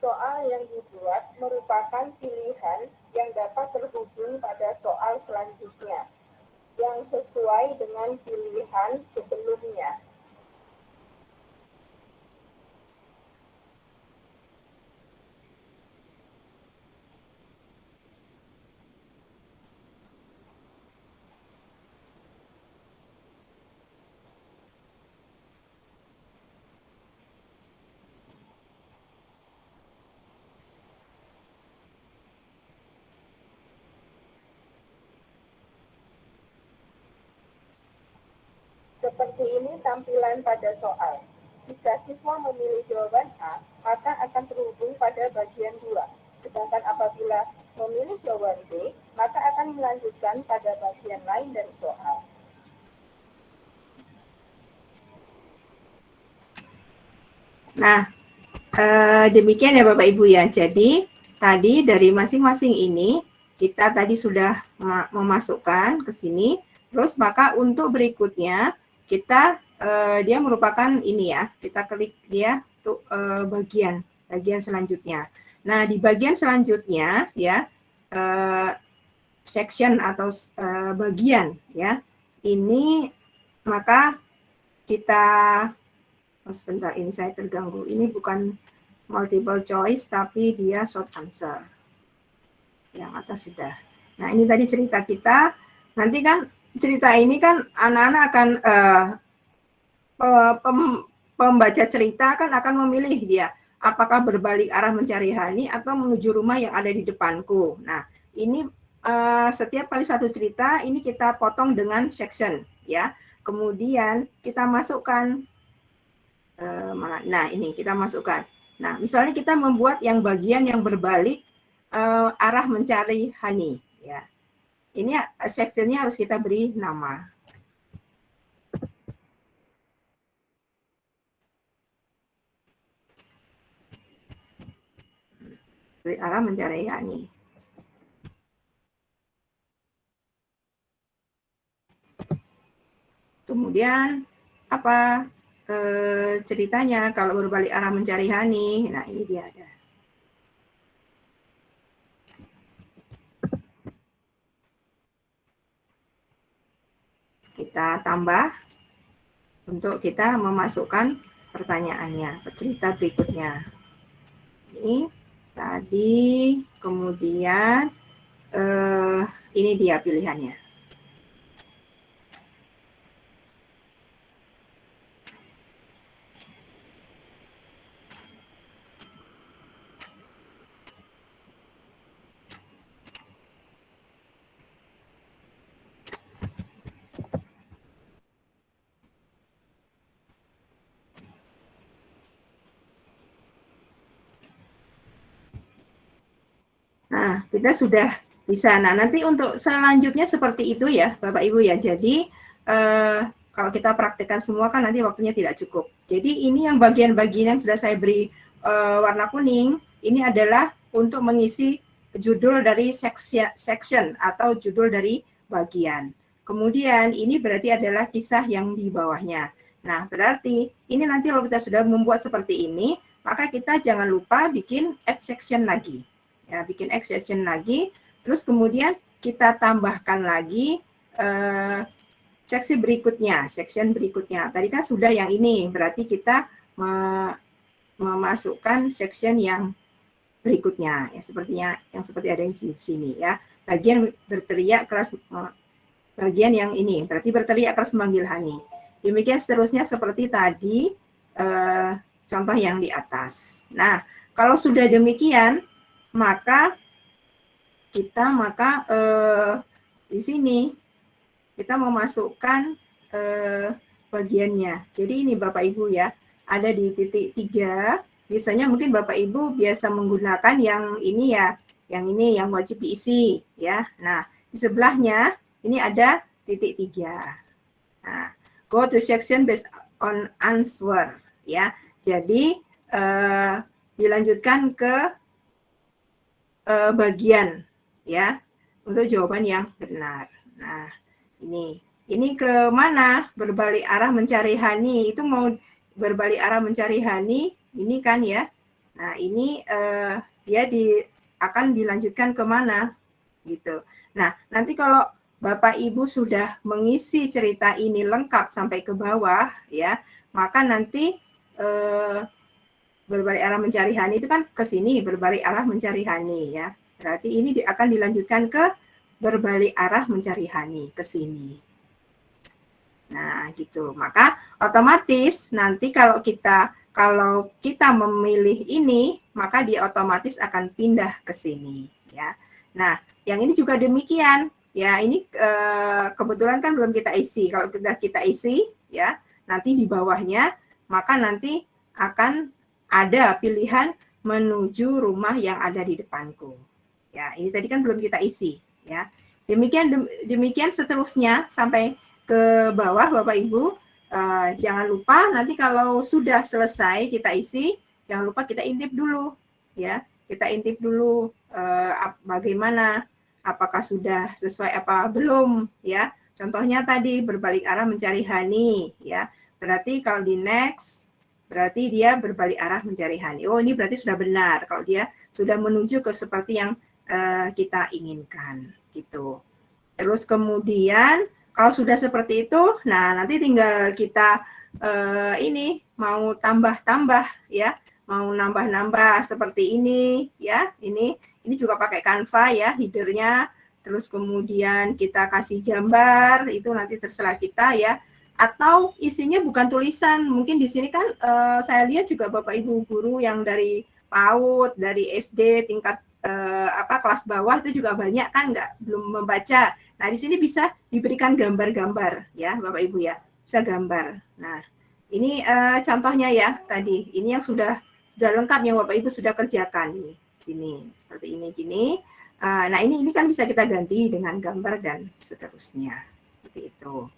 Soal yang dibuat merupakan pilihan yang dapat terhubung pada soal selanjutnya, yang sesuai dengan pilihan sebelumnya. Seperti ini tampilan pada soal. Jika siswa memilih jawaban A, maka akan terhubung pada bagian 2. Sedangkan apabila memilih jawaban B, maka akan melanjutkan pada bagian lain dari soal. Nah, demikian ya Bapak Ibu ya. Jadi, tadi dari masing-masing ini, kita tadi sudah memasukkan ke sini. Terus maka untuk berikutnya, kita dia merupakan ini ya, kita klik dia untuk bagian selanjutnya. Nah, di bagian selanjutnya ya, section atau bagian ya, ini maka kita sebentar, ini saya terganggu, ini bukan multiple choice tapi dia short answer. Yang atas sudah. Nah, ini tadi cerita kita. Nanti kan cerita ini kan anak-anak akan pembaca cerita kan akan memilih dia apakah berbalik arah mencari Hani atau menuju rumah yang ada di depanku. Nah, ini setiap kali satu cerita ini kita potong dengan section ya. Kemudian kita masukkan nah ini kita masukkan. Nah, misalnya kita membuat yang bagian yang berbalik arah mencari Hani ya. Ini sectionnya harus kita beri nama. Beri arah mencari Hani. Kemudian apa ceritanya kalau berbalik arah mencari Hani? Nah, ini dia ada. Kita tambah untuk kita memasukkan pertanyaannya, cerita berikutnya. Ini tadi, kemudian ini dia pilihannya. Nah, kita sudah bisa. Nah, nanti untuk selanjutnya seperti itu ya, Bapak Ibu ya. Jadi kalau kita praktekkan semua kan nanti waktunya tidak cukup. Jadi ini yang bagian-bagian yang sudah saya beri warna kuning, ini adalah untuk mengisi judul dari section atau judul dari bagian. Kemudian ini berarti adalah kisah yang di bawahnya. Nah, berarti ini nanti kalau kita sudah membuat seperti ini, maka kita jangan lupa bikin add section lagi. Ya, bikin add section lagi, terus kemudian kita tambahkan lagi section berikutnya. Tadi kan sudah yang ini, berarti kita memasukkan section yang berikutnya, ya sepertinya yang seperti ada di sini ya. Bagian berteriak keras, bagian yang ini, berarti berteriak keras memanggil Hani. Demikian seterusnya seperti tadi contoh yang di atas. Nah, kalau sudah demikian, maka kita di sini kita memasukkan bagiannya. Jadi ini Bapak Ibu ya, ada di titik 3. Biasanya mungkin Bapak Ibu biasa menggunakan yang ini ya, yang ini yang wajib diisi ya. Nah, di sebelahnya ini ada titik 3. Nah, go to section based on answer ya. Jadi dilanjutkan ke bagian ya untuk jawaban yang benar. Nah, ini ke mana? Berbalik arah mencari Hani. Itu mau berbalik arah mencari Hani, ini kan ya. Nah, ini dia akan dilanjutkan ke mana? Gitu. Nah, nanti kalau Bapak Ibu sudah mengisi cerita ini lengkap sampai ke bawah ya, maka nanti berbalik arah mencari Hani itu kan ke sini, berbalik arah mencari Hani ya. Berarti ini akan dilanjutkan ke berbalik arah mencari Hani ke sini. Nah, gitu. Maka otomatis nanti kalau kita memilih ini, maka dia otomatis akan pindah ke sini ya. Nah, yang ini juga demikian. Ya, ini kebetulan kan belum kita isi. Kalau sudah kita isi ya, nanti di bawahnya maka nanti akan ada pilihan menuju rumah yang ada di depanku. Ya, ini tadi kan belum kita isi ya. Demikian seterusnya sampai ke bawah Bapak Ibu. Jangan lupa nanti kalau sudah selesai kita isi, jangan lupa kita intip dulu ya. Kita intip dulu bagaimana, apakah sudah sesuai apa belum ya. Contohnya tadi berbalik arah mencari Hani ya. Berarti kalau di next berarti dia berbalik arah mencari Hani. Oh, ini berarti sudah benar kalau dia sudah menuju ke seperti yang kita inginkan gitu. Terus kemudian kalau sudah seperti itu, nah nanti tinggal kita ini mau tambah-tambah ya, mau nambah-nambah seperti ini ya. Ini juga pakai Canva ya, headernya. Terus kemudian kita kasih gambar, itu nanti terserah kita ya. Atau isinya bukan tulisan, mungkin di sini kan saya lihat juga Bapak Ibu guru yang dari PAUD, dari SD tingkat kelas bawah itu juga banyak kan belum membaca. Nah, di sini bisa diberikan gambar-gambar ya Bapak Ibu ya, bisa gambar. Nah, ini contohnya ya tadi. Ini yang sudah lengkap yang Bapak Ibu sudah kerjakan ini. Sini seperti ini gini. Nah, ini kan bisa kita ganti dengan gambar dan seterusnya. Seperti itu.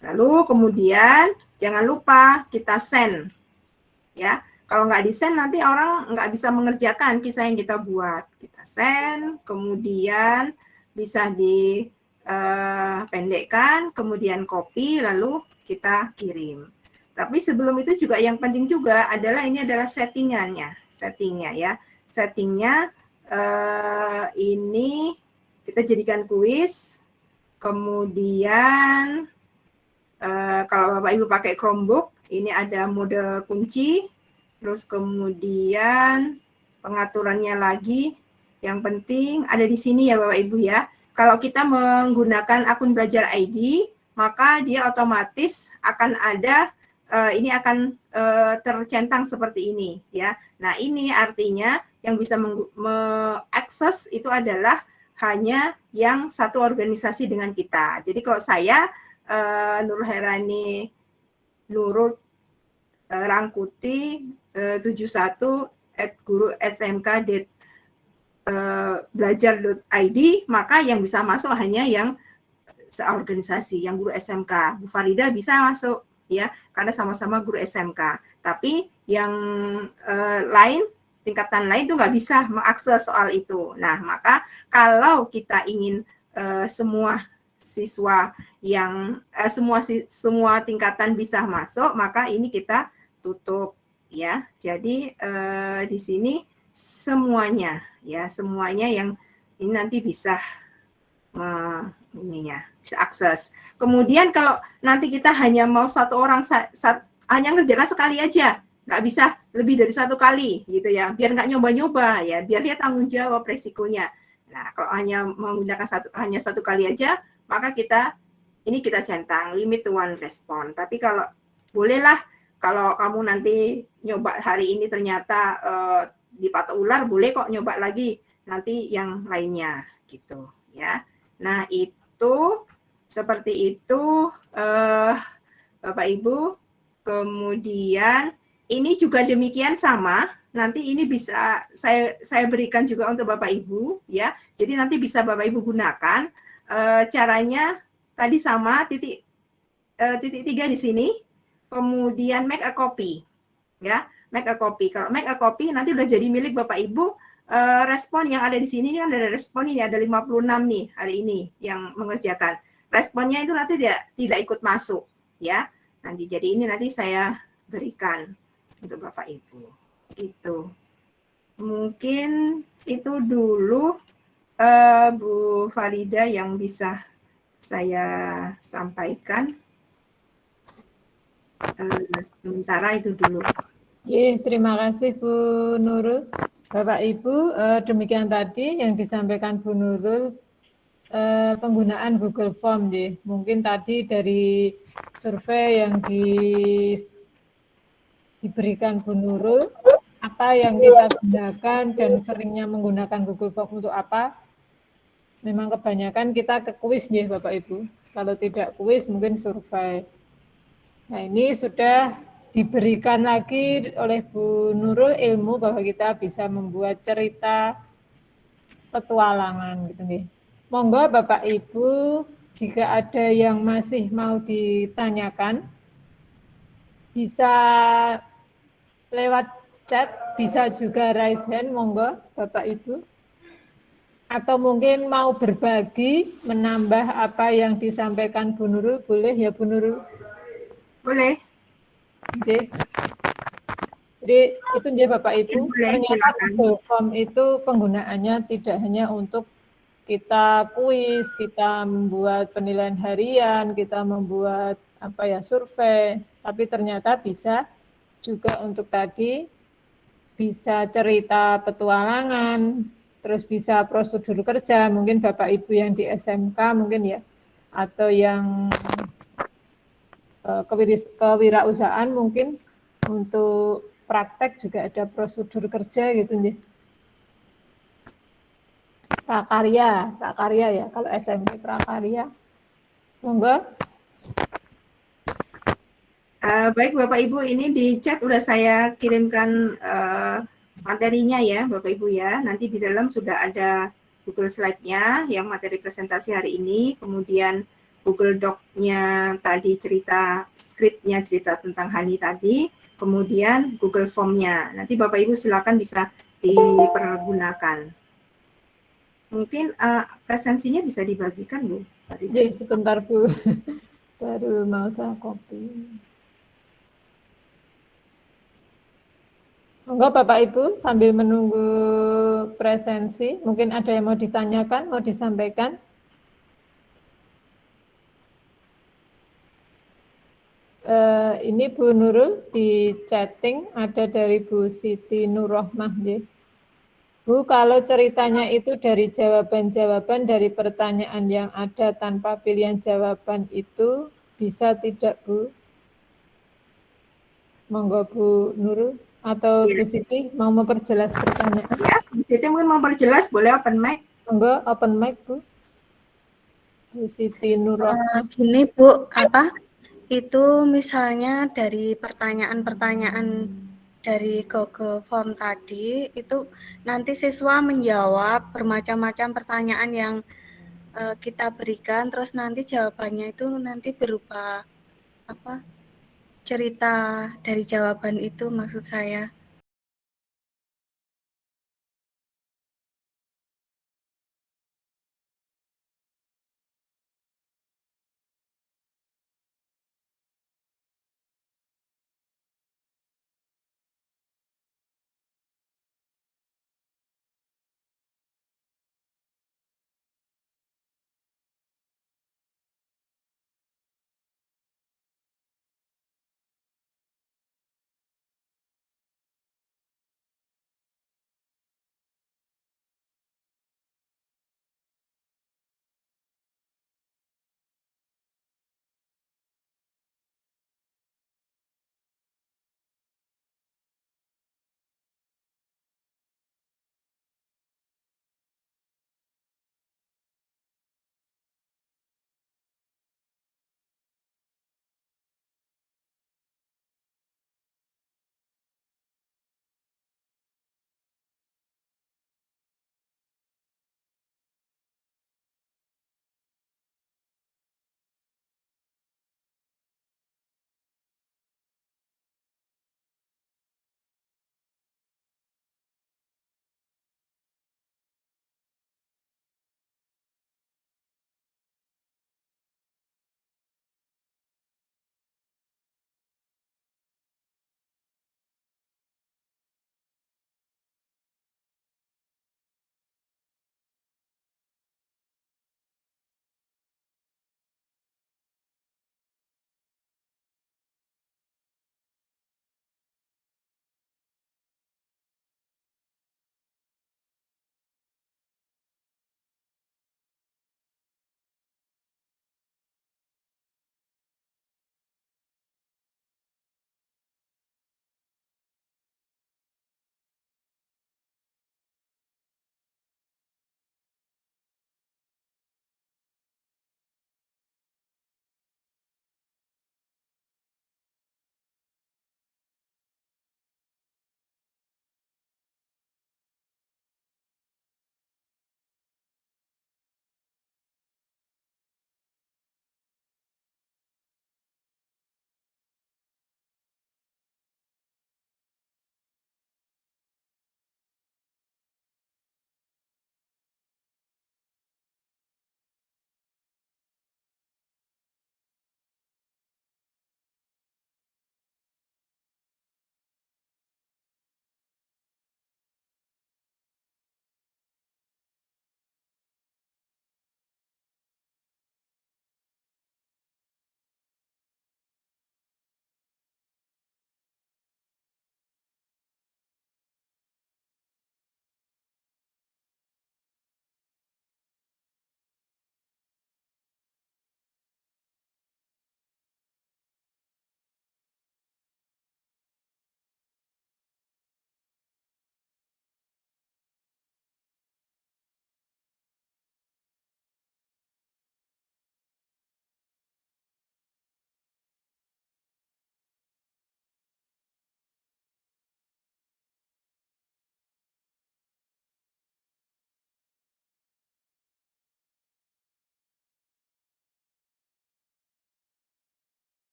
Lalu kemudian jangan lupa kita send ya. Kalau nggak di-send nanti orang nggak bisa mengerjakan kisah yang kita buat. Kita send, kemudian bisa dipendekkan, kemudian copy, lalu kita kirim. Tapi sebelum itu juga yang penting juga adalah ini adalah settingnya ya. Settingnya ini kita jadikan kuis, kemudian kalau Bapak Ibu pakai Chromebook, ini ada mode kunci. Terus kemudian pengaturannya lagi, yang penting ada di sini ya Bapak Ibu ya. Kalau kita menggunakan akun Belajar ID, maka dia otomatis akan ada, ini akan tercentang seperti ini ya. Nah, ini artinya yang bisa mengakses itu adalah hanya yang satu organisasi dengan kita. Jadi kalau saya, Nurhairani Nurul Rangkuti 71@guru.smk.belajar.id, maka yang bisa masuk hanya yang seorganisasi, yang guru SMK. Bu Farida bisa masuk ya, karena sama-sama guru SMK. Tapi yang lain, tingkatan lain itu nggak bisa mengakses soal itu. Nah, maka kalau kita ingin semua siswa yang semua tingkatan bisa masuk, maka ini kita tutup ya. Jadi di sini semuanya yang ini nanti bisa bisa akses. Kemudian kalau nanti kita hanya mau satu orang hanya ngerjakan sekali aja, nggak bisa lebih dari satu kali gitu ya, biar nggak nyoba-nyoba ya, biar dia tanggung jawab resikonya. Nah, kalau hanya menggunakan hanya satu kali aja, maka kita centang limit to one respond. Tapi kalau bolehlah, kalau kamu nanti nyoba hari ini ternyata dipatok ular, boleh kok nyoba lagi nanti yang lainnya gitu ya. Nah, itu seperti itu Bapak Ibu. Kemudian ini juga demikian sama. Nanti ini bisa saya berikan juga untuk Bapak Ibu ya. Jadi nanti bisa Bapak Ibu gunakan. Caranya tadi sama, titik 3 di sini. Kemudian make a copy ya. Make a copy. Kalau make a copy nanti udah jadi milik Bapak Ibu. Respon yang ada di sini kan ada respon ini, ada 56 nih hari ini yang mengerjakan. Responnya itu nanti tidak ikut masuk ya. Nanti jadi ini nanti saya berikan untuk Bapak Ibu. Itu. Mungkin itu dulu Bu Farida yang bisa saya sampaikan. Sementara itu dulu. Terima kasih Bu Nurul. Bapak Ibu, demikian tadi yang disampaikan Bu Nurul penggunaan Google Form. Mungkin tadi dari survei yang diberikan Bu Nurul, apa yang kita gunakan dan seringnya menggunakan Google Form untuk apa? Memang kebanyakan kita ke kuis nih Bapak Ibu. Kalau tidak kuis mungkin survei. Nah, ini sudah diberikan lagi oleh Bu Nurul ilmu bahwa kita bisa membuat cerita petualangan gitu nih. Monggo Bapak Ibu, jika ada yang masih mau ditanyakan, bisa lewat chat, bisa juga raise hand, monggo Bapak Ibu. Atau mungkin mau berbagi, menambah apa yang disampaikan Bu Nurul, boleh ya Bu Nurul? Boleh. Jadi itu dia Bapak Ibu, Boleh, ternyata silakan. Google Form itu penggunaannya tidak hanya untuk kita kuis, kita membuat penilaian harian, kita membuat survei, tapi ternyata bisa juga untuk tadi bisa cerita petualangan, terus bisa prosedur kerja, mungkin Bapak Ibu yang di SMK mungkin ya, atau yang kewirausahaan mungkin untuk praktek juga ada prosedur kerja gitu nih. Prakarya ya, kalau SMP prakarya. Monggo. Baik Bapak Ibu, ini di chat udah saya kirimkan materinya ya Bapak Ibu ya. Nanti di dalam sudah ada Google Slide-nya yang materi presentasi hari ini, kemudian Google Doc-nya tadi skripnya cerita tentang Hani tadi, kemudian Google Form-nya. Nanti Bapak Ibu silakan bisa dipergunakan. Mungkin presensinya bisa dibagikan Bu? Ya, sebentar Bu, baru mau saya copy. Monggo Bapak Ibu sambil menunggu presensi, mungkin ada yang mau ditanyakan, mau disampaikan? Ini Bu Nurul di chatting ada dari Bu Siti Nurrohmah. Bu, kalau ceritanya itu dari jawaban-jawaban dari pertanyaan yang ada tanpa pilihan jawaban itu bisa tidak Bu? Monggo Bu Nurul atau Bu Siti mau memperjelas pertanyaan? Ya, Bu Siti mungkin mau memperjelas, boleh open mic? Monggo open mic Bu. Bu Siti Nurrohmah. Gini Bu, itu misalnya dari pertanyaan-pertanyaan dari Google Form tadi, itu nanti siswa menjawab bermacam-macam pertanyaan yang kita berikan, terus nanti jawabannya itu nanti berupa apa? Cerita dari jawaban itu maksud saya.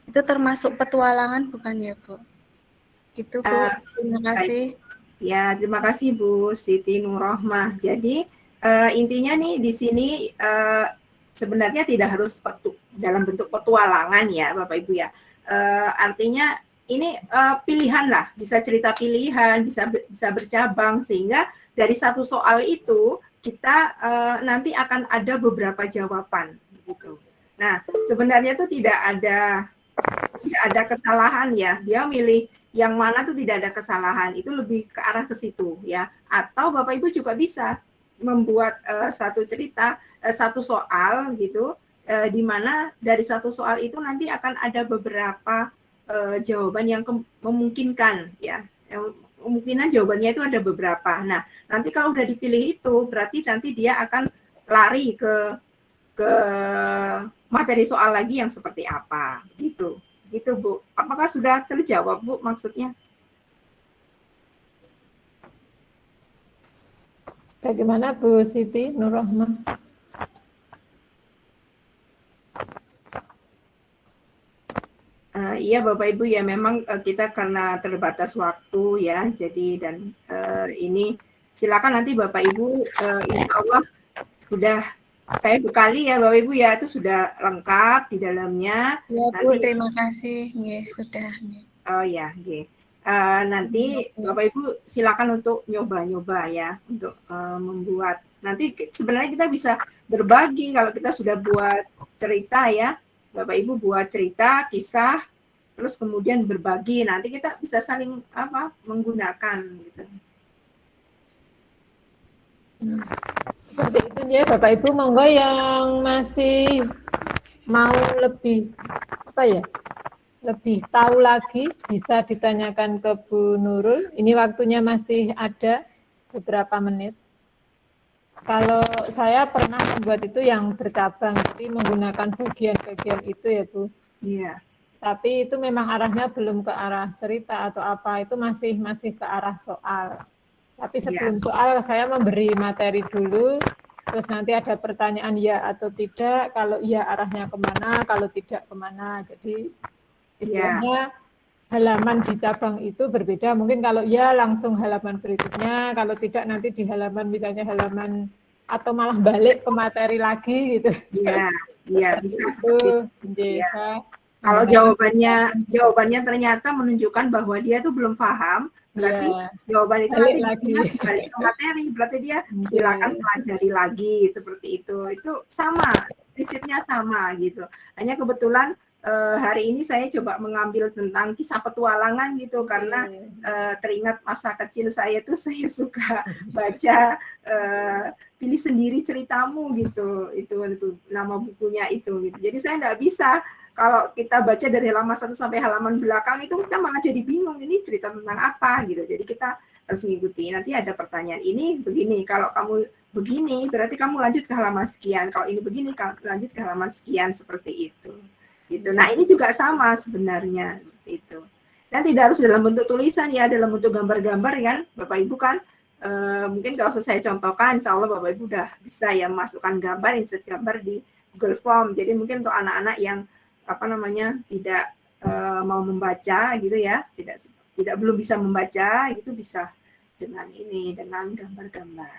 Itu termasuk petualangan bukan ya, Bu? Gitu, Bu. Terima kasih. Ya, terima kasih Bu Siti Nurrohmah. Jadi intinya nih di sini sebenarnya tidak harus dalam bentuk petualangan ya Bapak Ibu ya. Artinya ini pilihan lah, bisa cerita pilihan, bisa bercabang sehingga dari satu soal itu kita nanti akan ada beberapa jawaban gitu. Nah, sebenarnya itu tidak ada kesalahan ya. Dia milih yang mana tuh tidak ada kesalahan. Itu lebih ke arah ke situ ya. Atau Bapak Ibu juga bisa membuat satu cerita, satu soal gitu, di mana dari satu soal itu nanti akan ada beberapa jawaban yang memungkinkan ya. Kemungkinan jawabannya itu ada beberapa. Nah, nanti kalau udah dipilih itu berarti nanti dia akan lari ke materi soal lagi yang seperti apa gitu. Gitu Bu. Apakah sudah terjawab Bu maksudnya? Bagaimana Bu Siti Nurrohmah? Iya Bapak Ibu ya memang kita karena terbatas waktu ya jadi dan ini silakan nanti Bapak Ibu insya Allah sudah saya bekali ya Bapak Ibu ya itu sudah lengkap di dalamnya. Ya, Bu, Nanti, terima kasih. Nggih, sudah. oh ya, nggih. Nanti Bapak Ibu silakan untuk nyoba-nyoba ya untuk membuat. Nanti sebenarnya kita bisa berbagi kalau kita sudah buat cerita ya. Bapak Ibu buat cerita, kisah, terus kemudian berbagi. Nanti kita bisa saling menggunakan gitu. Seperti itu ya Bapak Ibu, monggo yang masih mau lebih lebih tahu lagi bisa ditanyakan ke Bu Nurul. Ini waktunya masih ada beberapa menit. Kalau saya pernah membuat itu yang bercabang, jadi menggunakan bagian-bagian itu ya Bu. Iya. Tapi itu memang arahnya belum ke arah cerita atau apa, itu masih ke arah soal. Tapi sebelum soal saya memberi materi dulu, terus nanti ada pertanyaan ya atau tidak, kalau iya arahnya kemana, kalau tidak kemana. Jadi istilahnya halaman di cabang itu berbeda, mungkin kalau ya langsung halaman berikutnya, kalau tidak nanti di halaman misalnya halaman atau malah balik ke materi lagi gitu. Iya bisa seperti itu. Ya. Kalau jawabannya ternyata menunjukkan bahwa dia tuh belum paham, berarti jawaban itu balik nanti lagi balik ke materi, berarti dia silakan pelajari lagi seperti itu. Itu sama, prinsipnya sama gitu. Hanya kebetulan hari ini saya coba mengambil tentang kisah petualangan gitu karena teringat masa kecil saya tuh saya suka baca pilih sendiri ceritamu gitu itu nama bukunya itu gitu. Jadi saya nggak bisa kalau kita baca dari halaman 1 sampai halaman belakang itu kita malah jadi bingung ini cerita tentang apa gitu. Jadi kita harus mengikuti. Nanti ada pertanyaan ini begini, kalau kamu begini berarti kamu lanjut ke halaman sekian. Kalau ini begini kamu lanjut ke halaman sekian seperti itu. Gitu. Nah, ini juga sama sebenarnya itu. Dan tidak harus dalam bentuk tulisan ya, dalam bentuk gambar-gambar kan, Bapak Ibu kan mungkin kalau saya contohkan, insya Allah Bapak Ibu udah bisa ya masukkan gambar, insert gambar di Google Form. Jadi mungkin untuk anak-anak yang tidak mau membaca gitu ya, tidak belum bisa membaca, itu bisa dengan gambar-gambar.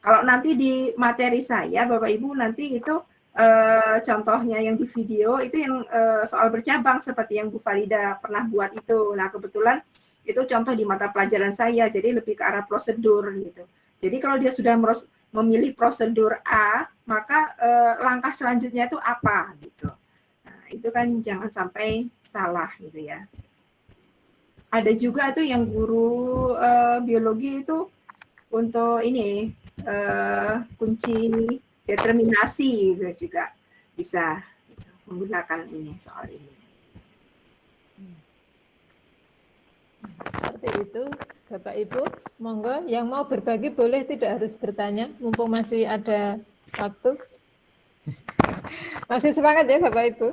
Kalau nanti di materi saya, Bapak Ibu nanti itu contohnya yang di video itu yang soal bercabang seperti yang Bu Farida pernah buat itu. Nah kebetulan itu contoh di mata pelajaran saya, jadi lebih ke arah prosedur gitu. Jadi kalau dia sudah memilih prosedur A, maka langkah selanjutnya itu apa gitu. Nah itu kan jangan sampai salah gitu ya. Ada juga tuh yang guru biologi itu untuk ini kunci determinasi itu juga bisa menggunakan ini soal ini. Seperti itu, Bapak Ibu. Monggo, yang mau berbagi boleh, tidak harus bertanya, mumpung masih ada waktu. Masih semangat ya Bapak Ibu.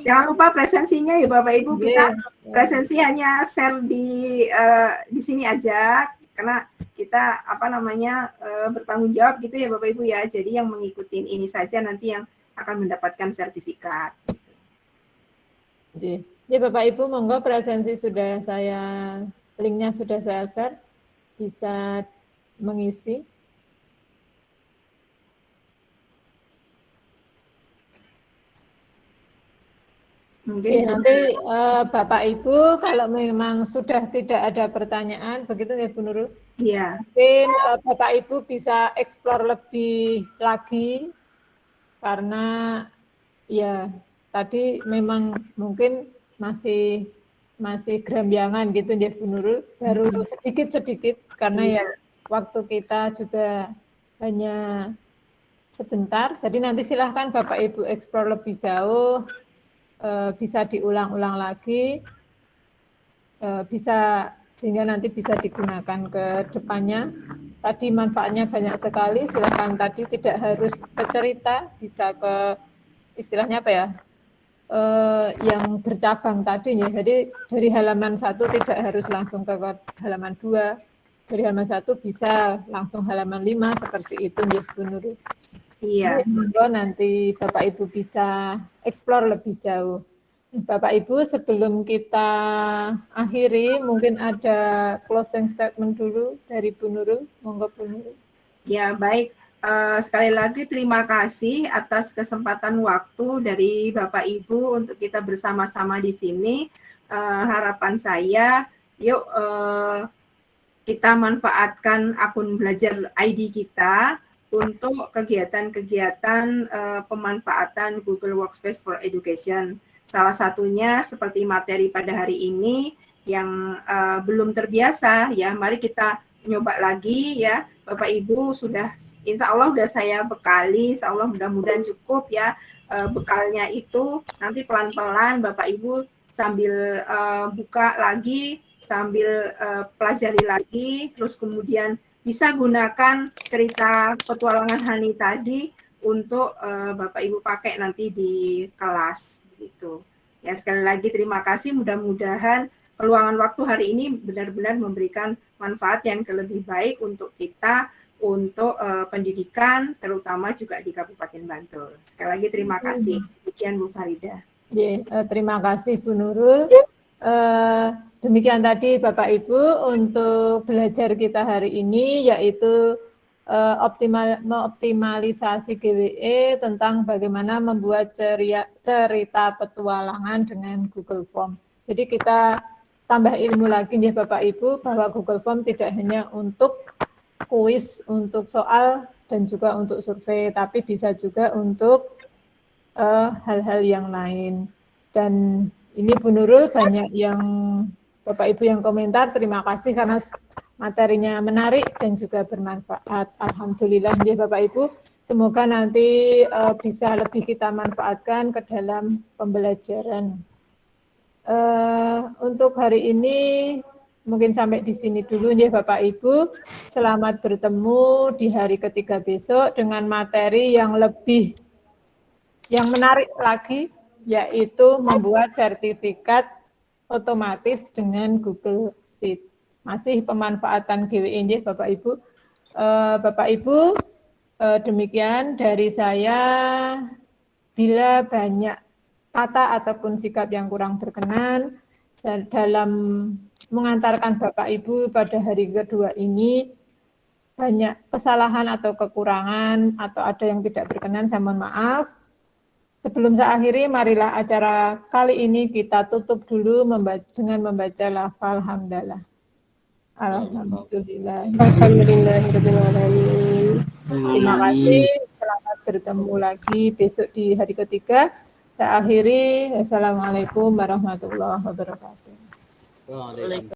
Jangan lupa presensinya ya Bapak Ibu, kita presensi hanya share di sini aja karena kita bertanggung jawab gitu ya Bapak Ibu ya. Jadi yang mengikuti ini saja nanti yang akan mendapatkan sertifikat. Ya Bapak Ibu, monggo presensi sudah saya, linknya sudah saya share, bisa mengisi. Mungkin Ya, nanti Bapak Ibu kalau memang sudah tidak ada pertanyaan, begitu ya Bu Nurul? Iya. Mungkin Bapak Ibu bisa eksplor lebih lagi, karena ya tadi memang mungkin masih gerambiangan gitu ya Bu Nurul, baru sedikit-sedikit, karena ya waktu kita juga hanya sebentar, jadi nanti silahkan Bapak Ibu eksplor lebih jauh, bisa diulang-ulang lagi, bisa sehingga nanti bisa digunakan ke depannya. Tadi manfaatnya banyak sekali, silakan tadi tidak harus ke cerita, bisa ke istilahnya apa ya, yang bercabang tadi ya. Jadi dari halaman 1 tidak harus langsung ke halaman 2, dari halaman 1 bisa langsung halaman 5, seperti itu ya Bu Nurul. Iya. Semoga nanti Bapak Ibu bisa eksplor lebih jauh. Bapak Ibu, sebelum kita akhiri, mungkin ada closing statement dulu dari Bu Nurul. Monggo Bu Nurul. Ya, baik. Sekali lagi terima kasih atas kesempatan waktu dari Bapak Ibu untuk kita bersama-sama di sini. Harapan saya, yuk kita manfaatkan akun belajar ID kita untuk kegiatan-kegiatan pemanfaatan Google Workspace for Education. Salah satunya seperti materi pada hari ini yang belum terbiasa ya, mari kita nyoba lagi ya. Bapak Ibu sudah, insya Allah sudah saya bekali, insya Allah mudah-mudahan cukup ya bekalnya itu. Nanti pelan-pelan Bapak Ibu sambil buka lagi, sambil pelajari lagi, terus kemudian bisa gunakan cerita petualangan Hani tadi untuk Bapak Ibu pakai nanti di kelas gitu. Ya, sekali lagi terima kasih, mudah-mudahan peluangan waktu hari ini benar-benar memberikan manfaat yang lebih baik untuk kita, untuk pendidikan, terutama juga di Kabupaten Bantul. Sekali lagi terima kasih. Demikian Bu Farida. Terima kasih Bu Nurul. Demikian tadi Bapak Ibu untuk belajar kita hari ini, yaitu mengoptimalisasi GWE tentang bagaimana membuat cerita petualangan dengan Google Form. Jadi kita tambah ilmu lagi ya Bapak Ibu, bahwa Google Form tidak hanya untuk kuis, untuk soal, dan juga untuk survei, tapi bisa juga untuk hal-hal yang lain. Dan ini Bu Nurul banyak yang Bapak Ibu yang komentar, terima kasih karena materinya menarik dan juga bermanfaat. Alhamdulillah ya Bapak Ibu, semoga nanti bisa lebih kita manfaatkan ke dalam pembelajaran. Untuk hari ini mungkin sampai di sini dulu ya Bapak Ibu. Selamat bertemu di hari ketiga besok dengan materi yang lebih menarik lagi, yaitu membuat sertifikat otomatis dengan Google Sheet. Masih pemanfaatan GWE ya Bapak Ibu. Bapak Ibu, demikian dari saya. Bila banyak kata ataupun sikap yang kurang berkenan dalam mengantarkan Bapak Ibu pada hari kedua ini, banyak kesalahan atau kekurangan atau ada yang tidak berkenan, saya mohon maaf. Sebelum saya akhiri, marilah acara kali ini kita tutup dulu dengan membaca lafal hamdalah. Alhamdulillah. Alhamdulillahirrahmanirrahim. Terima kasih. Selamat bertemu lagi besok di hari ketiga. Saya akhiri. Wassalamualaikum warahmatullahi wabarakatuh.